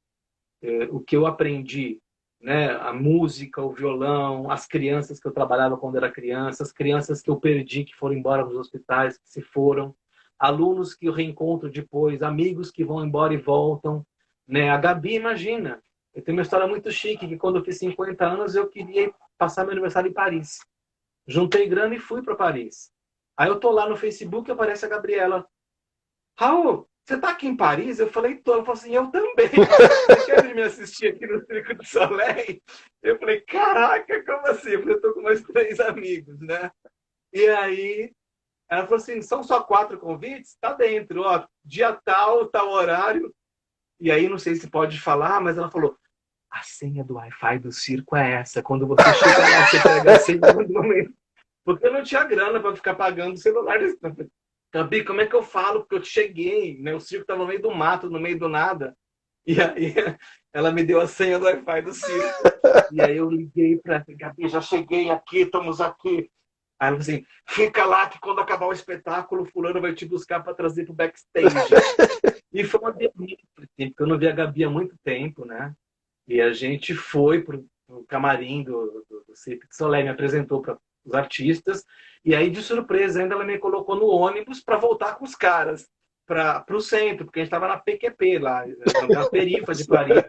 O que eu aprendi, né? A música, o violão, as crianças que eu trabalhava quando era criança, as crianças que eu perdi, que foram embora nos hospitais, que se foram, alunos que eu reencontro depois, amigos que vão embora e voltam. Né? A Gabi, imagina, eu tenho uma história muito chique, que quando eu fiz 50 anos, eu queria passar meu aniversário em Paris. Juntei grana e fui para Paris. Aí eu tô lá no Facebook e aparece a Gabriela Raul, você tá aqui em Paris? Eu falei, tô. Ela falou assim, eu também. Você quer vir me assistir aqui no Circo du Soleil? Eu falei, caraca, como assim? Eu falei, eu tô com mais 3 amigos, né? E aí, ela falou assim, são só 4 convites? Tá dentro, ó, dia tal horário. E aí, não sei se pode falar, mas ela falou, a senha do Wi-Fi do circo é essa. Quando você chega lá, você pega a senha no momento. Porque eu não tinha grana para ficar pagando o celular. Gabi, como é que eu falo? Porque eu cheguei, né? O circo estava no meio do mato, no meio do nada. E aí ela me deu a senha do Wi-Fi do circo. E aí eu liguei para ela, Gabi, já cheguei aqui, estamos aqui. Aí ela falou assim, fica lá que quando acabar o espetáculo, o fulano vai te buscar para trazer para o backstage. E foi uma delícia, porque eu não vi a Gabi há muito tempo, né? E a gente foi pro camarim do Cirque du Soleil, me apresentou para os artistas, e aí, de surpresa, ainda ela me colocou no ônibus para voltar com os caras para o centro, porque a gente estava na PQP, lá, na perifa de Paris,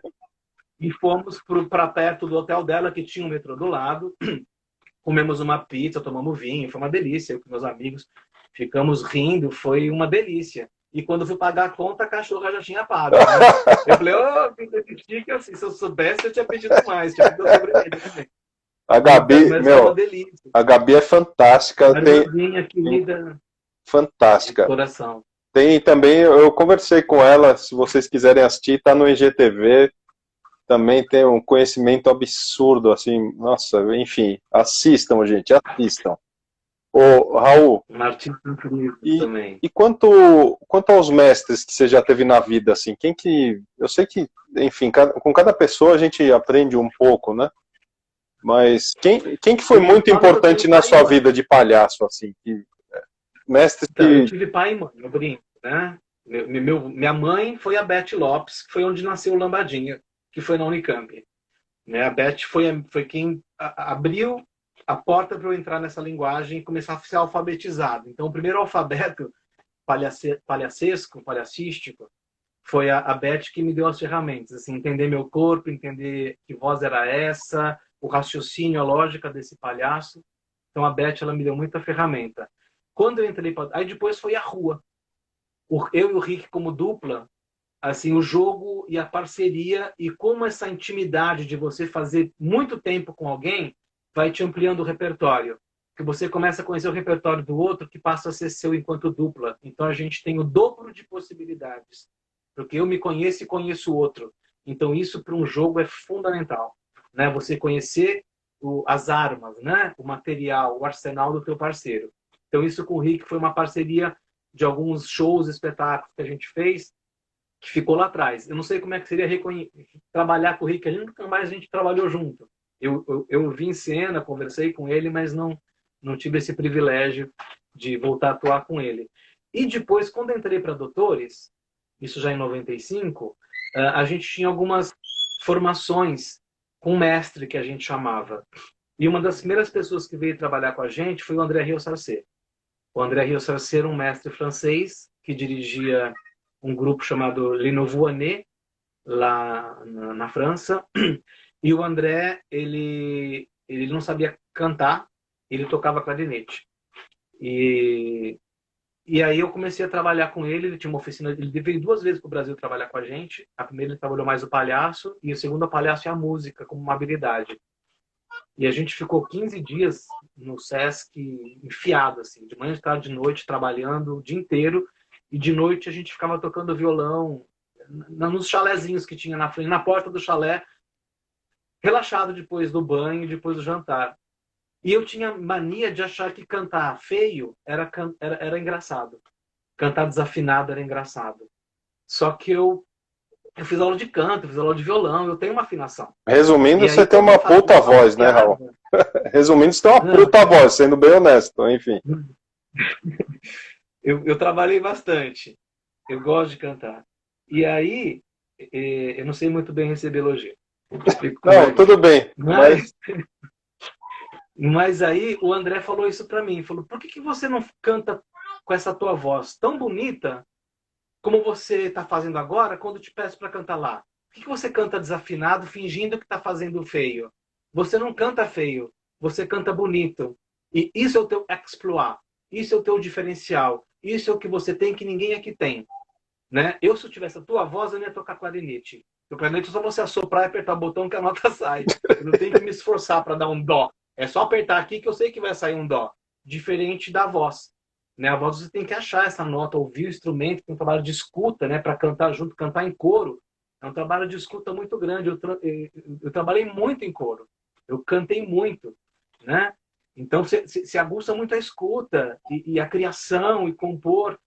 e fomos para perto do hotel dela, que tinha um metrô do lado, comemos uma pizza, tomamos vinho, foi uma delícia, eu com meus amigos, ficamos rindo, foi uma delícia. E quando fui pagar a conta, a cachorra já tinha pago. Né? Eu falei, ô, que assim, se eu soubesse, eu tinha pedido mais, tinha pedido sobremesa também. A Gabi, Mas meu, a Gabi é fantástica. Querida, fantástica. Coração. Tem também, eu conversei com ela, se vocês quiserem assistir, tá no IGTV. Também tem um conhecimento absurdo, assim, nossa, enfim, assistam, gente, assistam. Ô, Raul, e quanto aos mestres que você já teve na vida, assim, eu sei que, enfim, com cada pessoa a gente aprende um pouco, né? Mas quem que foi muito importante na sua vida de palhaço, assim, mestres que... Eu tive pai e mãe, eu brinco, né? Minha mãe foi a Beth Lopes, que foi onde nasceu o Lambadinha, que foi na Unicamp. Né? A Beth foi quem abriu a porta para eu entrar nessa linguagem e começar a ser alfabetizado. Então, o primeiro alfabeto palhacístico, foi a Beth que me deu as ferramentas. Assim, entender meu corpo, entender que voz era essa, o raciocínio, a lógica desse palhaço. Então, a Beth ela me deu muita ferramenta. Quando eu entrei... Aí depois foi a rua. Eu e o Rick como dupla, assim, o jogo e a parceria e como essa intimidade de você fazer muito tempo com alguém vai te ampliando o repertório. Que você começa a conhecer o repertório do outro que passa a ser seu enquanto dupla. Então a gente tem o dobro de possibilidades. Porque eu me conheço e conheço o outro. Então isso para um jogo é fundamental. Né? Você conhecer as armas, né? O material, o arsenal do teu parceiro. Então isso com o Rick foi uma parceria de alguns shows, espetáculos que a gente fez, que ficou lá atrás. Eu não sei como é que seria trabalhar com o Rick, nunca mais a gente trabalhou junto. Eu vi em cena, conversei com ele, mas não tive esse privilégio de voltar a atuar com ele. E depois, quando entrei para Doutores, isso já em 95, a gente tinha algumas formações com mestre, que a gente chamava. E uma das primeiras pessoas que veio trabalhar com a gente foi o André Rieu-Sarcey. O André Rieu-Sarcey era um mestre francês que dirigia um grupo chamado Les Nouveaux-Nés, lá na França. E o André, ele não sabia cantar, ele tocava clarinete. E aí eu comecei a trabalhar com ele tinha uma oficina, ele veio 2 vezes para o Brasil trabalhar com a gente. A primeira ele trabalhou mais o palhaço, e a segunda o palhaço e a música, como uma habilidade. E a gente ficou 15 dias no Sesc, enfiado, assim, de manhã, de tarde, de noite, trabalhando o dia inteiro. E de noite a gente ficava tocando violão nos chalezinhos que tinha na frente, na porta do chalé, relaxado depois do banho, depois do jantar. E eu tinha mania de achar que cantar feio era engraçado. Cantar desafinado era engraçado. Só que eu fiz aula de canto, fiz aula de violão, eu tenho uma afinação. Resumindo, você tem uma puta voz, né, Raul? Resumindo, você tem uma puta voz, sendo bem honesto, enfim. Eu trabalhei bastante. Eu gosto de cantar. E aí, eu não sei muito bem receber elogio. Não, tudo bem. Mas aí o André falou isso pra mim. Falou, por que você não canta com essa tua voz tão bonita como você está fazendo agora quando eu te peço para cantar lá? Por que você canta desafinado fingindo que está fazendo feio? Você não canta feio, você canta bonito. E isso é o teu exploit. Isso é o teu diferencial. Isso é o que você tem que ninguém aqui tem. né? Eu, se eu tivesse a tua voz, eu não ia tocar clarinete. O clarinete é só você assoprar e apertar o botão que a nota sai. Eu não tenho que me esforçar para dar um dó. É só apertar aqui que eu sei que vai sair um dó. Diferente da voz. Né? A voz você tem que achar essa nota, ouvir o instrumento, tem um trabalho de escuta, né? Para cantar junto, cantar em coro. É um trabalho de escuta muito grande. Eu trabalhei muito em coro. Eu cantei muito, né? Então, se aguça muito a escuta e a criação e compor.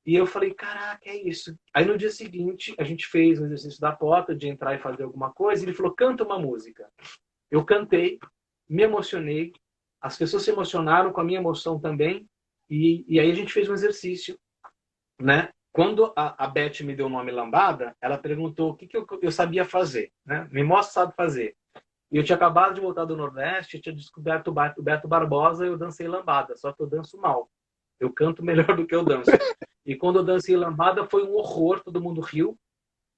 E eu falei, caraca, é isso. Aí no dia seguinte, a gente fez o exercício da porta, de entrar e fazer alguma coisa, e ele falou, canta uma música. Eu cantei, me emocionei, as pessoas se emocionaram com a minha emoção também, e aí a gente fez um exercício, né? Quando a Beth me deu o nome Lambada, ela perguntou o que eu sabia fazer, né? Me mostra o que sabe fazer. E eu tinha acabado de voltar do Nordeste, tinha descoberto o Beto Barbosa e eu dancei lambada, só que eu danço mal. Eu canto melhor do que eu danço. E quando eu dancei lambada foi um horror, todo mundo riu.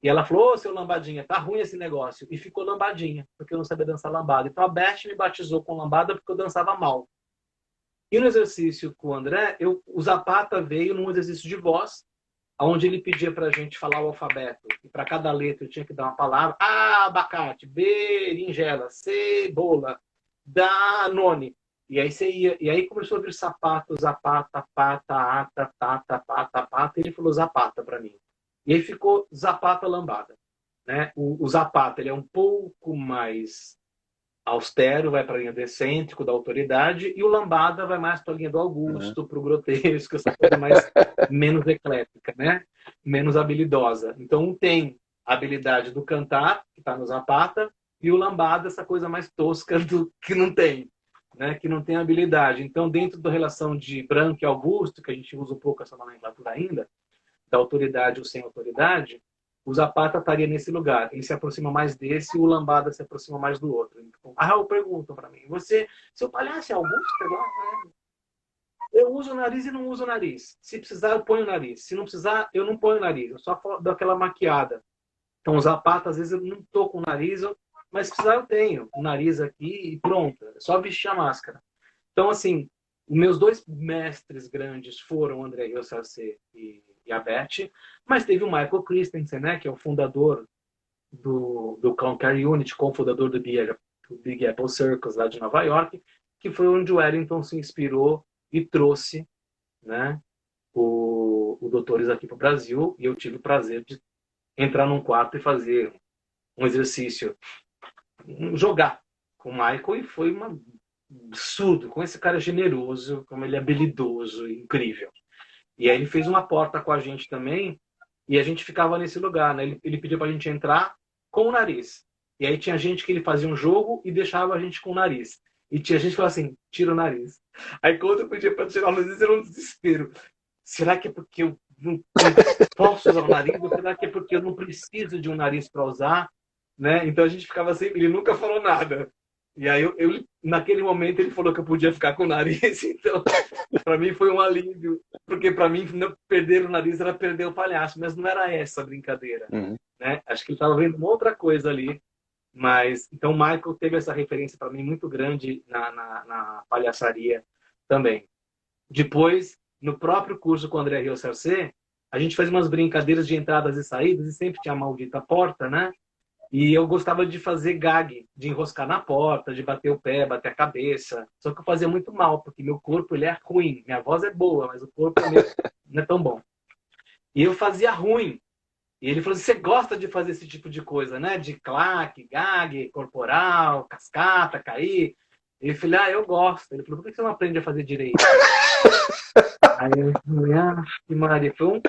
E ela falou, ô, seu lambadinha, tá ruim esse negócio. E ficou lambadinha, porque eu não sabia dançar lambada. Então a Beth me batizou com lambada porque eu dançava mal. E no exercício com o André, o Zapata veio num exercício de voz, onde ele pedia pra gente falar o alfabeto. E para cada letra eu tinha que dar uma palavra. A, abacate. B, berinjela. C, bola. Danone. E aí você ia, e aí começou a vir sapato, zapata, pata, ata, tata, pata, pata, e ele falou zapata para mim. E aí ficou zapata lambada, né? O zapata, ele é um pouco mais austero, vai para a linha do excêntrico, da autoridade, e o lambada vai mais para a linha do Augusto, para o grotesco, essa coisa mais menos eclética, né? Menos habilidosa. Então um tem a habilidade do cantar, que está no zapata, e o lambada, essa coisa mais tosca do que não tem. Né, que não tem habilidade. Então, dentro da relação de Branco e Augusto, que a gente usa um pouco essa nomenclatura ainda, da autoridade ou sem autoridade, o Zapata estaria nesse lugar. Ele se aproxima mais desse e o Lambada se aproxima mais do outro. Então, eu pergunto para mim, você, seu palhaço é Augusto? Eu uso o nariz e não uso o nariz. Se precisar, eu ponho o nariz. Se não precisar, eu não ponho o nariz. Eu só dou aquela maquiada. Então, o Zapata, às vezes, eu não tô com o nariz, mas se precisar, eu tenho o nariz aqui e pronto. É só vestir a máscara. Então, assim, os meus dois mestres grandes foram o André Riossarcé e a Beth, mas teve o Michael Christensen, né, que é o fundador do Clown Car Unit, co-fundador do Big Apple Circus, lá de Nova York, que foi onde o Wellington se inspirou e trouxe, né, o Doutores aqui para o Brasil, e eu tive o prazer de entrar num quarto e fazer um exercício, jogar com o Michael, e foi um absurdo, como esse cara é generoso, como ele é habilidoso, incrível. E aí ele fez uma porta com a gente também, e a gente ficava nesse lugar, né? Ele pediu pra gente entrar com o nariz. E aí tinha gente que ele fazia um jogo e deixava a gente com o nariz. E tinha gente que falava assim, tira o nariz. Aí quando eu pedia pra tirar o nariz, era um desespero. Será que é porque eu não posso usar o nariz? Ou será que é porque eu não preciso de um nariz para usar? Né? Então a gente ficava assim, ele nunca falou nada. E aí naquele momento ele falou que eu podia ficar com o nariz, então para mim foi um alívio, porque para mim perder o nariz era perder o palhaço, mas não era essa a brincadeira, né? Acho que ele estava vendo uma outra coisa ali, mas então o Michael teve essa referência para mim muito grande na palhaçaria também. Depois, no próprio curso com o André Riossarcé, a gente fazia umas brincadeiras de entradas e saídas e sempre tinha a maldita porta, né? E eu gostava de fazer gag, de enroscar na porta, de bater o pé, bater a cabeça. Só que eu fazia muito mal, porque meu corpo ele é ruim. Minha voz é boa, mas o corpo não é tão bom. E eu fazia ruim. E ele falou assim, você gosta de fazer esse tipo de coisa, né? De claque, gag, corporal, cascata, cair. E eu falei, eu gosto. Ele falou, por que você não aprende a fazer direito? Aí eu falei, que maravilha. Foi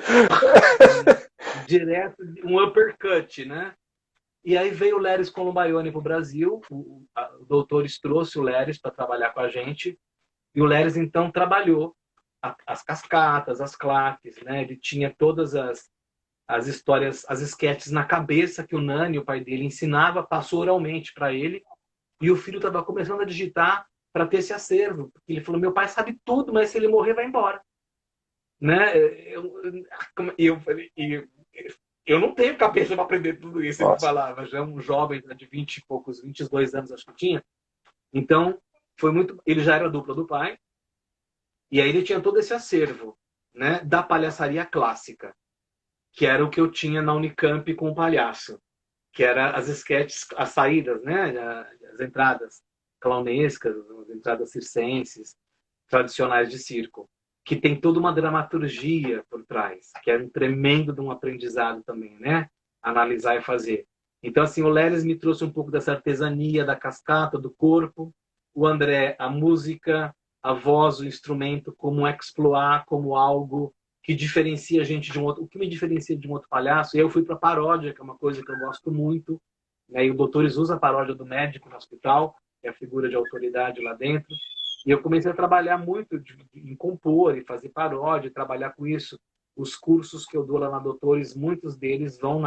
direto, um uppercut, né? E aí veio o Leris Columbaione para o Brasil, o Doutores trouxe o Leris para trabalhar com a gente, e o Leris então trabalhou as cascatas, as claques, né? Ele tinha todas as histórias, as esquetes na cabeça que o Nani, o pai dele, ensinava, passou oralmente para ele, e o filho estava começando a digitar para ter esse acervo, porque ele falou, meu pai sabe tudo, mas se ele morrer, vai embora. Né? Eu não tenho cabeça para aprender tudo isso. Ele falava, já é um jovem de 20 e poucos, 22 anos, acho que tinha. Então, foi muito. Ele já era dupla do pai, e aí ele tinha todo esse acervo, né, da palhaçaria clássica. que era o que eu tinha na Unicamp com o palhaço, que era as esquetes, as saídas, né? As entradas clownescas, as entradas circenses, tradicionais de circo, que tem toda uma dramaturgia por trás, que é um tremendo de um aprendizado também, né? Analisar e fazer. Então, assim, o Leles me trouxe um pouco dessa artesania, da cascata, do corpo. O André, a música, a voz, o instrumento, como explorar, como algo que diferencia a gente de um outro. O que me diferencia de um outro palhaço? E eu fui para a paródia, que é uma coisa que eu gosto muito. Né? E o Doutores usa a paródia do médico no hospital, que é a figura de autoridade lá dentro. E eu comecei a trabalhar muito em compor e fazer paródia, trabalhar com isso. Os cursos que eu dou lá na Doutores, muitos deles vão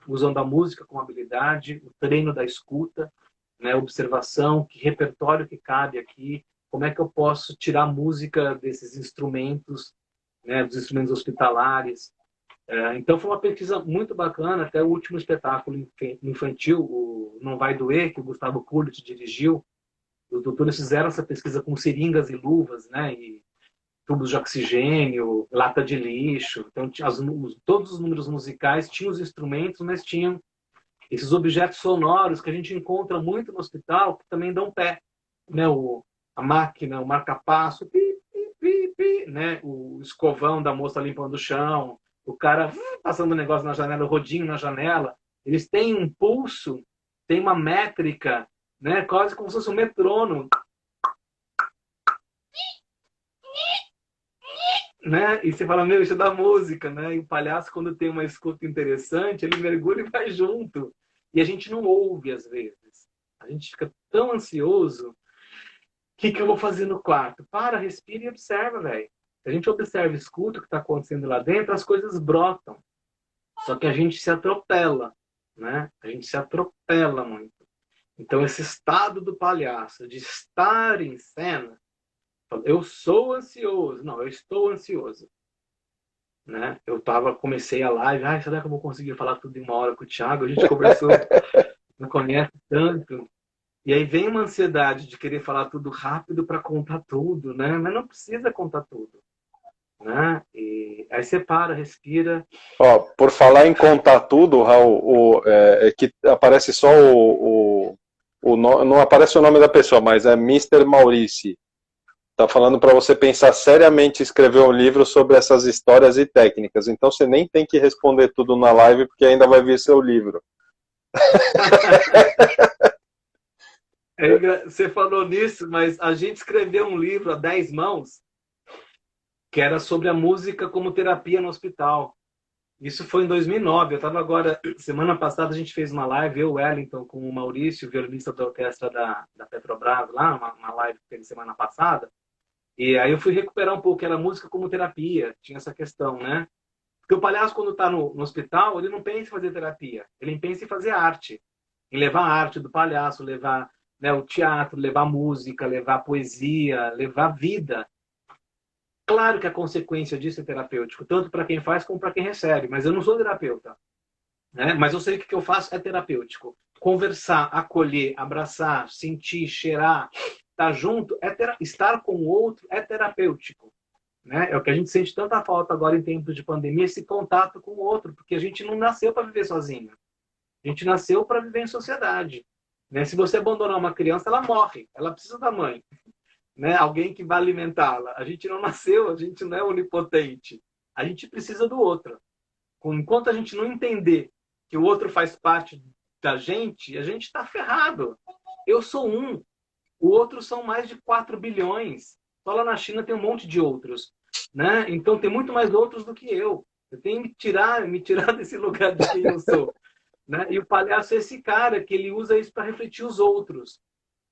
usando a música como habilidade, o treino da escuta, né, observação, que repertório que cabe aqui, como é que eu posso tirar a música desses instrumentos, né, dos instrumentos hospitalares. Então foi uma pesquisa muito bacana, até o último espetáculo infantil, o Não Vai Doer, que o Gustavo Kulit dirigiu. Os doutores fizeram essa pesquisa com seringas e luvas, né, e tubos de oxigênio, lata de lixo. Então, todos os números musicais tinham os instrumentos, mas tinham esses objetos sonoros que a gente encontra muito no hospital, que também dão pé. Né? A máquina, o marca-passo, pi, pi, pi, pi, né? O escovão da moça limpando o chão, o cara passando um negócio na janela, o rodinho na janela. Eles têm um pulso, tem uma métrica, né? Quase como se fosse um metrônomo. Né? E você fala, meu, isso é da música, né? E o palhaço, quando tem uma escuta interessante, ele mergulha e vai junto. E a gente não ouve, às vezes. A gente fica tão ansioso. O que eu vou fazer no quarto? Para, respira e observa, velho. Se a gente observa e escuta o que está acontecendo lá dentro, as coisas brotam. Só que a gente se atropela, né? A gente se atropela muito. Então, esse estado do palhaço, de estar em cena, eu sou ansioso. Não, eu estou ansioso. Né? Comecei a live, será que eu vou conseguir falar tudo em uma hora com o Thiago? A gente conversou, não conhece tanto. E aí vem uma ansiedade de querer falar tudo rápido para contar tudo, né? Mas não precisa contar tudo. Né? E aí você para, respira. Ó, por falar em contar tudo, Raul, é que aparece só não aparece o nome da pessoa, mas é Mister Maurici. Tá falando para você pensar seriamente em escrever um livro sobre essas histórias e técnicas. Então você nem tem que responder tudo na live, porque ainda vai vir seu livro. Você falou nisso, mas a gente escreveu um livro a 10 mãos que era sobre a música como terapia no hospital. Isso foi em 2009. Eu estava agora, semana passada, a gente fez uma live, eu, Wellington, com o Maurício, violonista da orquestra da Petrobras, lá, uma live que teve semana passada. E aí eu fui recuperar um pouco, era música como terapia, tinha essa questão, né? Porque o palhaço, quando está no hospital, ele não pensa em fazer terapia, ele pensa em fazer arte, em levar a arte do palhaço, levar, né, o teatro, levar música, levar poesia, levar vida. Claro que a consequência disso é terapêutico, tanto para quem faz como para quem recebe, mas eu não sou terapeuta. Né? Mas eu sei que o que eu faço é terapêutico. Conversar, acolher, abraçar, sentir, cheirar, estar junto, estar com o outro é terapêutico. Né? É o que a gente sente tanta falta agora em tempos de pandemia, esse contato com o outro, porque a gente não nasceu para viver sozinho. A gente nasceu para viver em sociedade. Né? Se você abandonar uma criança, ela morre, ela precisa da mãe. Né? Alguém que vai alimentá-la. A gente não nasceu, a gente não é onipotente. A gente precisa do outro. Enquanto a gente não entender que o outro faz parte da gente, a gente está ferrado. Eu sou um, o outro são mais de 4 bilhões. Só lá na China tem um monte de outros. Né? Então tem muito mais outros do que eu. Eu tenho que me tirar desse lugar de quem eu sou. Né? E o palhaço é esse cara que ele usa isso para refletir os outros.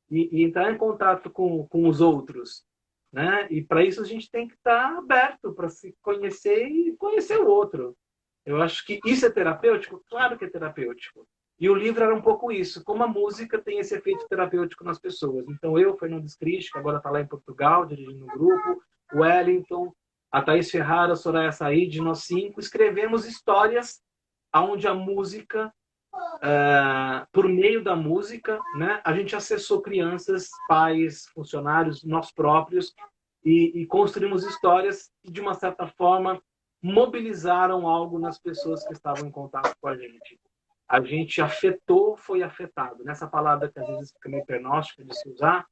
E entrar em contato com os outros. Né? E para isso a gente tem que estar aberto para se conhecer e conhecer o outro. Eu acho que isso é terapêutico? Claro que é terapêutico. E o livro era um pouco isso, como a música tem esse efeito terapêutico nas pessoas. Então eu, Fernando Scrisch, que agora está lá em Portugal, dirigindo um grupo, o Wellington, a Thaís Ferrara, a Soraya Said, nós 5, escrevemos histórias onde a música, por meio da música, né, a gente acessou crianças, pais, funcionários, nós próprios, e construímos histórias que, de uma certa forma, mobilizaram algo nas pessoas que estavam em contato com a gente. A gente afetou, foi afetado. Nessa palavra que às vezes fica meio pernóstica de se usar,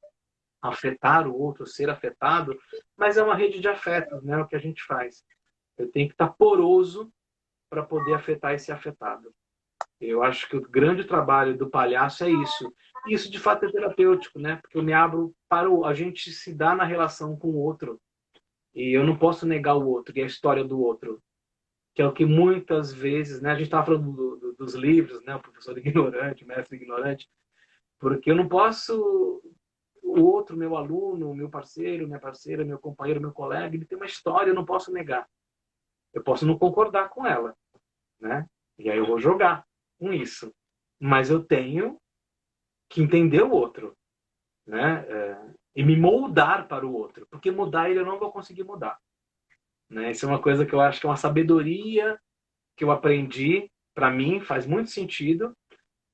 afetar o outro, ser afetado, mas é uma rede de afetos, né? O que a gente faz. Eu tenho que estar poroso para poder afetar esse afetado. Eu acho que o grande trabalho do palhaço é isso. Isso, de fato, é terapêutico, né? Porque eu me abro para a gente se dar na relação com o outro. E eu não posso negar o outro, e a história do outro. Que é o que muitas vezes, né? A gente estava falando dos livros, né? O professor ignorante, o mestre ignorante. Porque eu não posso... O outro, meu aluno, meu parceiro, minha parceira, meu companheiro, meu colega, ele tem uma história, eu não posso negar. Eu posso não concordar com ela, né? E aí eu vou jogar com isso. Mas eu tenho que entender o outro, né? E me moldar para o outro. Porque mudar ele eu não vou conseguir mudar. Né? Isso é uma coisa que eu acho que é uma sabedoria que eu aprendi. Para mim, faz muito sentido.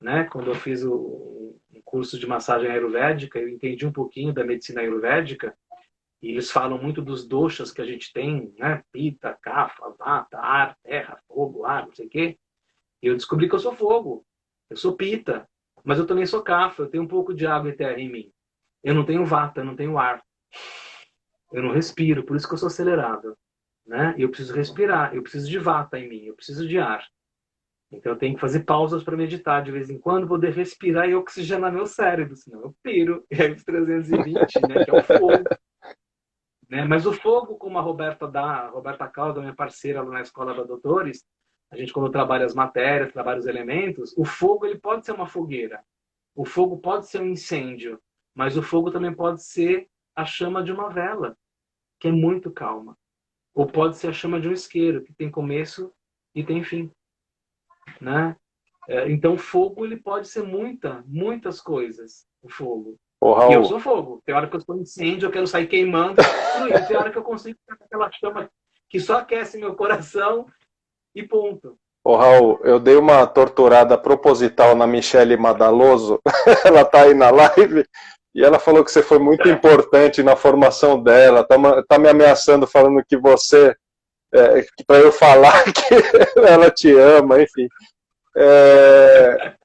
Né? Quando eu fiz um curso de massagem ayurvédica, eu entendi um pouquinho da medicina ayurvédica. E eles falam muito dos doshas que a gente tem, né? Pita, kapha, vata, ar, terra, fogo, ar, não sei o quê. E eu descobri que eu sou fogo. Eu sou pita. Mas eu também sou kapha. Eu tenho um pouco de água e terra em mim. Eu não tenho vata, eu não tenho ar. Eu não respiro, por isso que eu sou acelerado. Né? E eu preciso respirar. Eu preciso de vata em mim. Eu preciso de ar. Então eu tenho que fazer pausas para meditar de vez em quando, poder respirar e oxigenar meu cérebro, senão eu piro. E aí os 320, né, que é o fogo. Né? Mas o fogo, como a Roberta Calda, minha parceira lá na Escola da Doutores, a gente quando trabalha as matérias, trabalha os elementos, o fogo ele pode ser uma fogueira. O fogo pode ser um incêndio, mas o fogo também pode ser a chama de uma vela, que é muito calma. Ou pode ser a chama de um isqueiro, que tem começo e tem fim. Né? Então, fogo ele pode ser muitas coisas. O fogo. Ô, E eu Raul, sou fogo. Tem hora que eu estou incêndio, eu quero sair queimando, destruindo. Tem hora que eu consigo ficar com aquela chama que só aquece meu coração e ponto. ô, Raul, eu dei uma torturada proposital na Michele Madaloso, ela tá aí na live, e ela falou que você foi muito importante na formação dela, tá me ameaçando falando que você, para eu falar que ela te ama, enfim.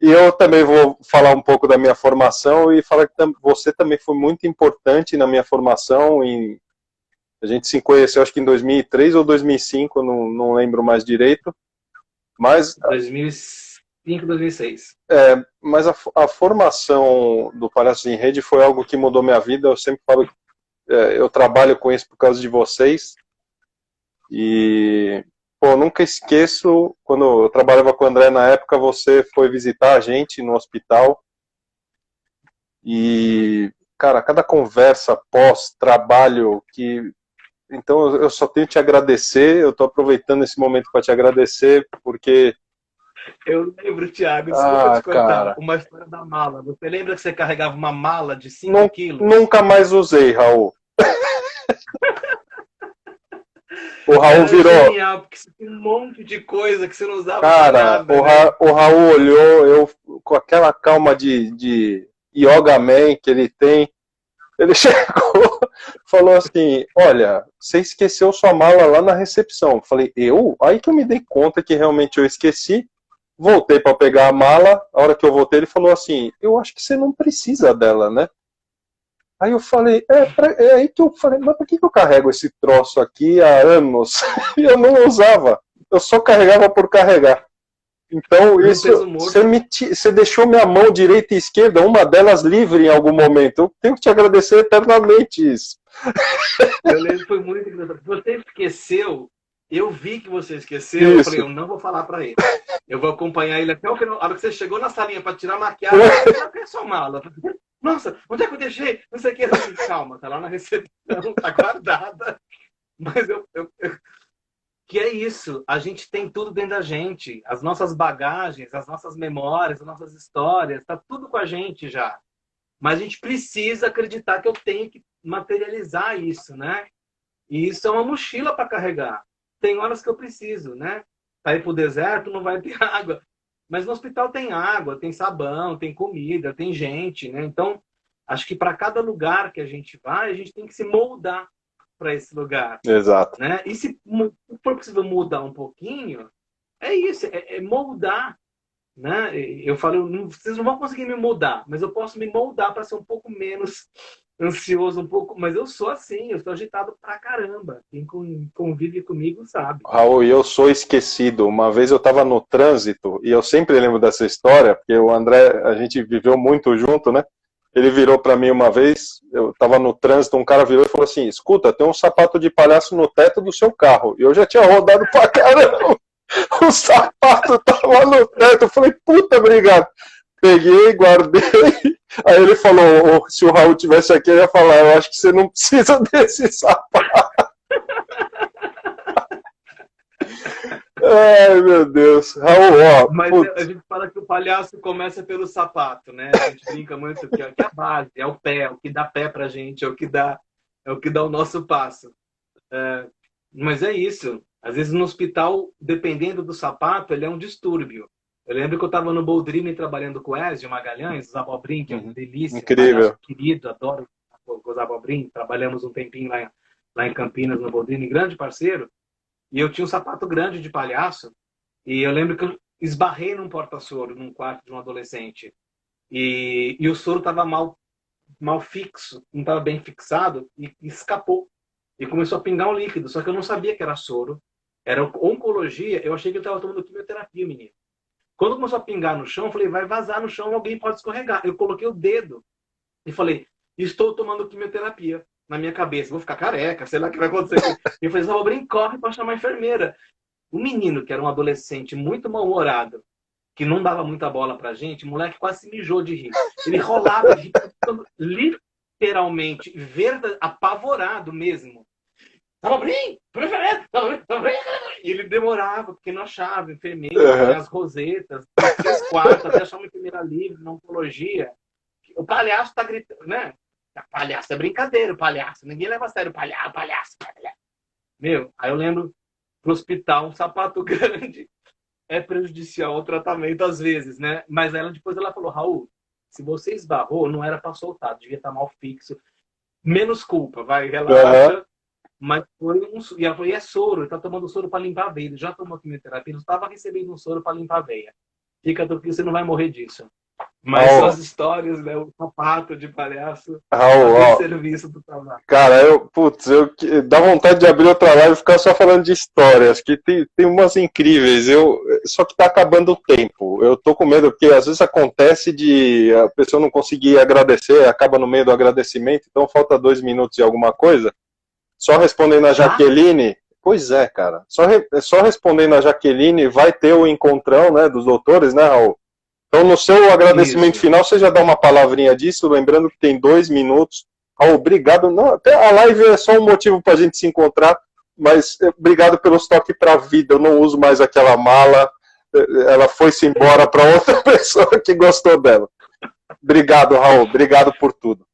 E eu também vou falar um pouco da minha formação e falar que você também foi muito importante na minha formação. A gente se conheceu acho que em 2003 ou 2005, não lembro mais direito. Mas 2005, 2006. Mas a formação do Palhaços em Rede foi algo que mudou minha vida. Eu sempre falo que eu trabalho com isso por causa de vocês. E pô, nunca esqueço, quando eu trabalhava com o André na época, você foi visitar a gente no hospital. E, cara, cada conversa pós-trabalho que... Então eu só tenho que te agradecer, eu tô aproveitando esse momento para te agradecer, porque... Eu lembro, Thiago, desculpa te cortar, cara, uma história da mala. Você lembra que você carregava uma mala de 5 quilos? Nunca mais usei, Raul. O Raul Era virou... genial, porque você tem um monte de coisa que você não usava Cara, pra nada. o Raul olhou, eu com aquela calma de Yoga Man que ele tem, ele chegou, falou assim, olha, você esqueceu sua mala lá na recepção. Eu falei, eu? Aí que eu me dei conta que realmente eu esqueci, voltei para pegar a mala, a hora que eu voltei ele falou assim, eu acho que você não precisa dela, né? Aí eu falei, é aí que eu falei, mas por que eu carrego esse troço aqui há anos? E eu não usava, eu só carregava por carregar. Então, isso, você deixou minha mão direita e esquerda, uma delas livre em algum momento. Eu tenho que te agradecer eternamente isso. Eu lembro, foi muito engraçado. Você esqueceu, eu vi que você esqueceu, isso. Eu falei, eu não vou falar pra ele. Eu vou acompanhar ele até o final. A hora que você chegou na salinha pra tirar a maquiagem, eu falei, cadê a sua mala? Nossa, onde é que eu deixei? Não sei o que. Calma, tá lá na recepção, tá guardada. Mas que é isso, a gente tem tudo dentro da gente, as nossas bagagens, as nossas memórias, as nossas histórias, tá tudo com a gente já. Mas a gente precisa acreditar que eu tenho que materializar isso, né? E isso é uma mochila para carregar. Tem horas que eu preciso, né? Para ir pro deserto não vai ter água. Mas no hospital tem água, tem sabão, tem comida, tem gente, né? Então, acho que para cada lugar que a gente vai, a gente tem que se moldar. para esse lugar, Exato. né? E se for possível mudar um pouquinho, é isso, é moldar, né? Eu falo, vocês não vão conseguir me mudar, mas eu posso me moldar para ser um pouco menos ansioso, um pouco, mas eu sou assim, eu sou agitado pra caramba. Quem convive comigo sabe. Raul, e eu sou esquecido. Uma vez eu estava no trânsito, e eu sempre lembro dessa história, porque o André, a gente viveu muito junto, né? Ele virou para mim uma vez, eu estava no trânsito, um cara virou e falou assim, escuta, tem um sapato de palhaço no teto do seu carro. E eu já tinha rodado pra caramba. O sapato tava no teto. Eu falei, puta, obrigado. Peguei, guardei. Aí ele falou, se o Raul tivesse aqui, ele ia falar, eu acho que você não precisa desse sapato. Ai, meu Deus. Raul, ó. Mas putz. a gente fala que o palhaço começa pelo sapato, né? A gente brinca muito que é a base, é o pé, é o que dá pé pra gente, é o que dá o nosso passo. Mas é isso. Às vezes no hospital, dependendo do sapato, ele é um distúrbio. Eu lembro que eu estava no Boldrini trabalhando com o Ezio Magalhães, o Zabobrim, que é uma delícia. Incrível. Querido, adoro o Zabobrim. Trabalhamos um tempinho lá em Campinas, no Boldrini, grande parceiro. E eu tinha um sapato grande de palhaço. E eu lembro que eu esbarrei num porta-soro, num quarto de um adolescente. E o soro estava mal fixo, não estava bem fixado, e escapou. E começou a pingar um líquido, só que eu não sabia que era soro. Era oncologia, eu achei que ele estava tomando quimioterapia, menino. Quando começou a pingar no chão, eu falei, vai vazar no chão, alguém pode escorregar. Eu coloquei o dedo e falei, estou tomando quimioterapia na minha cabeça, vou ficar careca, sei lá o que vai acontecer. E eu falei, Zabobrim, corre para chamar a enfermeira. O menino, que era um adolescente muito mal-humorado, que não dava muita bola pra gente, o moleque quase se mijou de rir. Ele rolava de rir, literalmente, apavorado mesmo. Zabobrim! E ele demorava, porque não achava enfermeira, as rosetas, 3 quartos, até achar uma enfermeira livre, na oncologia. O palhaço tá gritando, né? Palhaço é brincadeira, o palhaço. Ninguém leva a sério o palhaço. Meu, aí eu lembro pro hospital, um sapato grande é prejudicial ao tratamento às vezes, né? Mas depois ela falou, Raul, se você esbarrou, não era para soltar, devia estar mal fixo. Menos culpa, vai, relaxa. Mas foi e ela falou, e é soro, ele tá tomando soro para limpar a veia. Ele já tomou quimioterapia, ele estava recebendo um soro para limpar a veia. Fica tranquilo, você não vai morrer disso. Mas são as histórias, né? O sapato de palhaço a serviço do trabalho. Cara, dá vontade de abrir outra live e ficar só falando de histórias, que tem umas incríveis. Só que tá acabando o tempo. Eu tô com medo, porque às vezes acontece de a pessoa não conseguir agradecer, acaba no meio do agradecimento, então falta 2 minutos e alguma coisa. Só respondendo a Jaqueline, pois é, cara. Só respondendo a Jaqueline, vai ter o encontrão, né, dos doutores, né, Raul? Então, no seu agradecimento final, você já dá uma palavrinha disso, lembrando que tem 2 minutos. Raul, obrigado. Não, até a live é só um motivo para a gente se encontrar, mas obrigado pelos toques para a vida. Eu não uso mais aquela mala, ela foi-se embora para outra pessoa que gostou dela. Obrigado, Raul. Obrigado por tudo.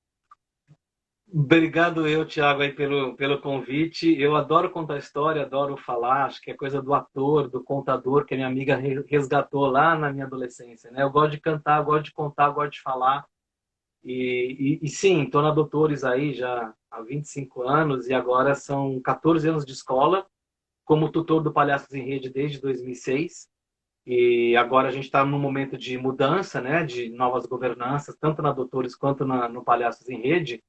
Obrigado Thiago, aí pelo convite. Eu adoro contar história, adoro falar, acho que é coisa do ator, do contador, que a minha amiga resgatou lá na minha adolescência, né? Eu gosto de cantar, gosto de contar, gosto de falar. E sim, estou na Doutores aí já há 25 anos e agora são 14 anos de escola, como tutor do Palhaços em Rede desde 2006. E agora a gente está num momento de mudança, né? De novas governanças, tanto na Doutores quanto no Palhaços em Rede.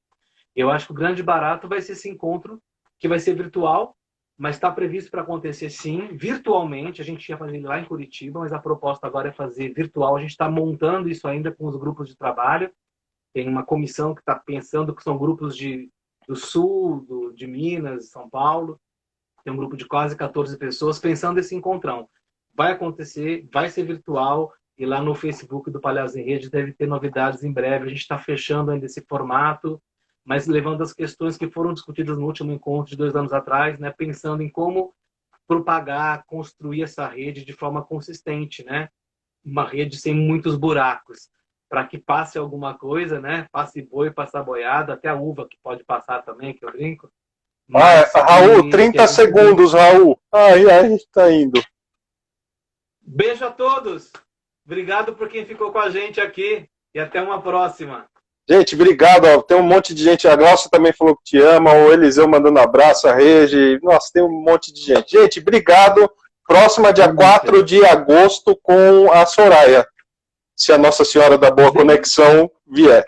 Eu acho que o grande barato vai ser esse encontro, que vai ser virtual, mas está previsto para acontecer sim, virtualmente. A gente ia fazer lá em Curitiba, mas a proposta agora é fazer virtual. A gente está montando isso ainda com os grupos de trabalho. Tem uma comissão que está pensando, que são grupos do Sul, de Minas, São Paulo. Tem um grupo de quase 14 pessoas pensando esse encontrão. Vai acontecer, vai ser virtual, e lá no Facebook do Palhaços em Rede deve ter novidades em breve. A gente está fechando ainda esse formato, mas levando as questões que foram discutidas no último encontro de 2 anos atrás, né, pensando em como propagar, construir essa rede de forma consistente, né? Uma rede sem muitos buracos, para que passe alguma coisa, né? Passe boi, passe boiada, até a uva que pode passar também, que eu brinco. Mas, Raul, 30 segundos, Raul. Ai, tá indo. Beijo a todos. Obrigado por quem ficou com a gente aqui e até uma próxima. Gente, obrigado. Ó. Tem um monte de gente. A Glaucia também falou que te ama. O Eliseu mandando abraço. A Regi. Nossa, tem um monte de gente. Gente, obrigado. Próxima, dia 4 de agosto, com a Soraya. Se a Nossa Senhora da Boa Conexão vier.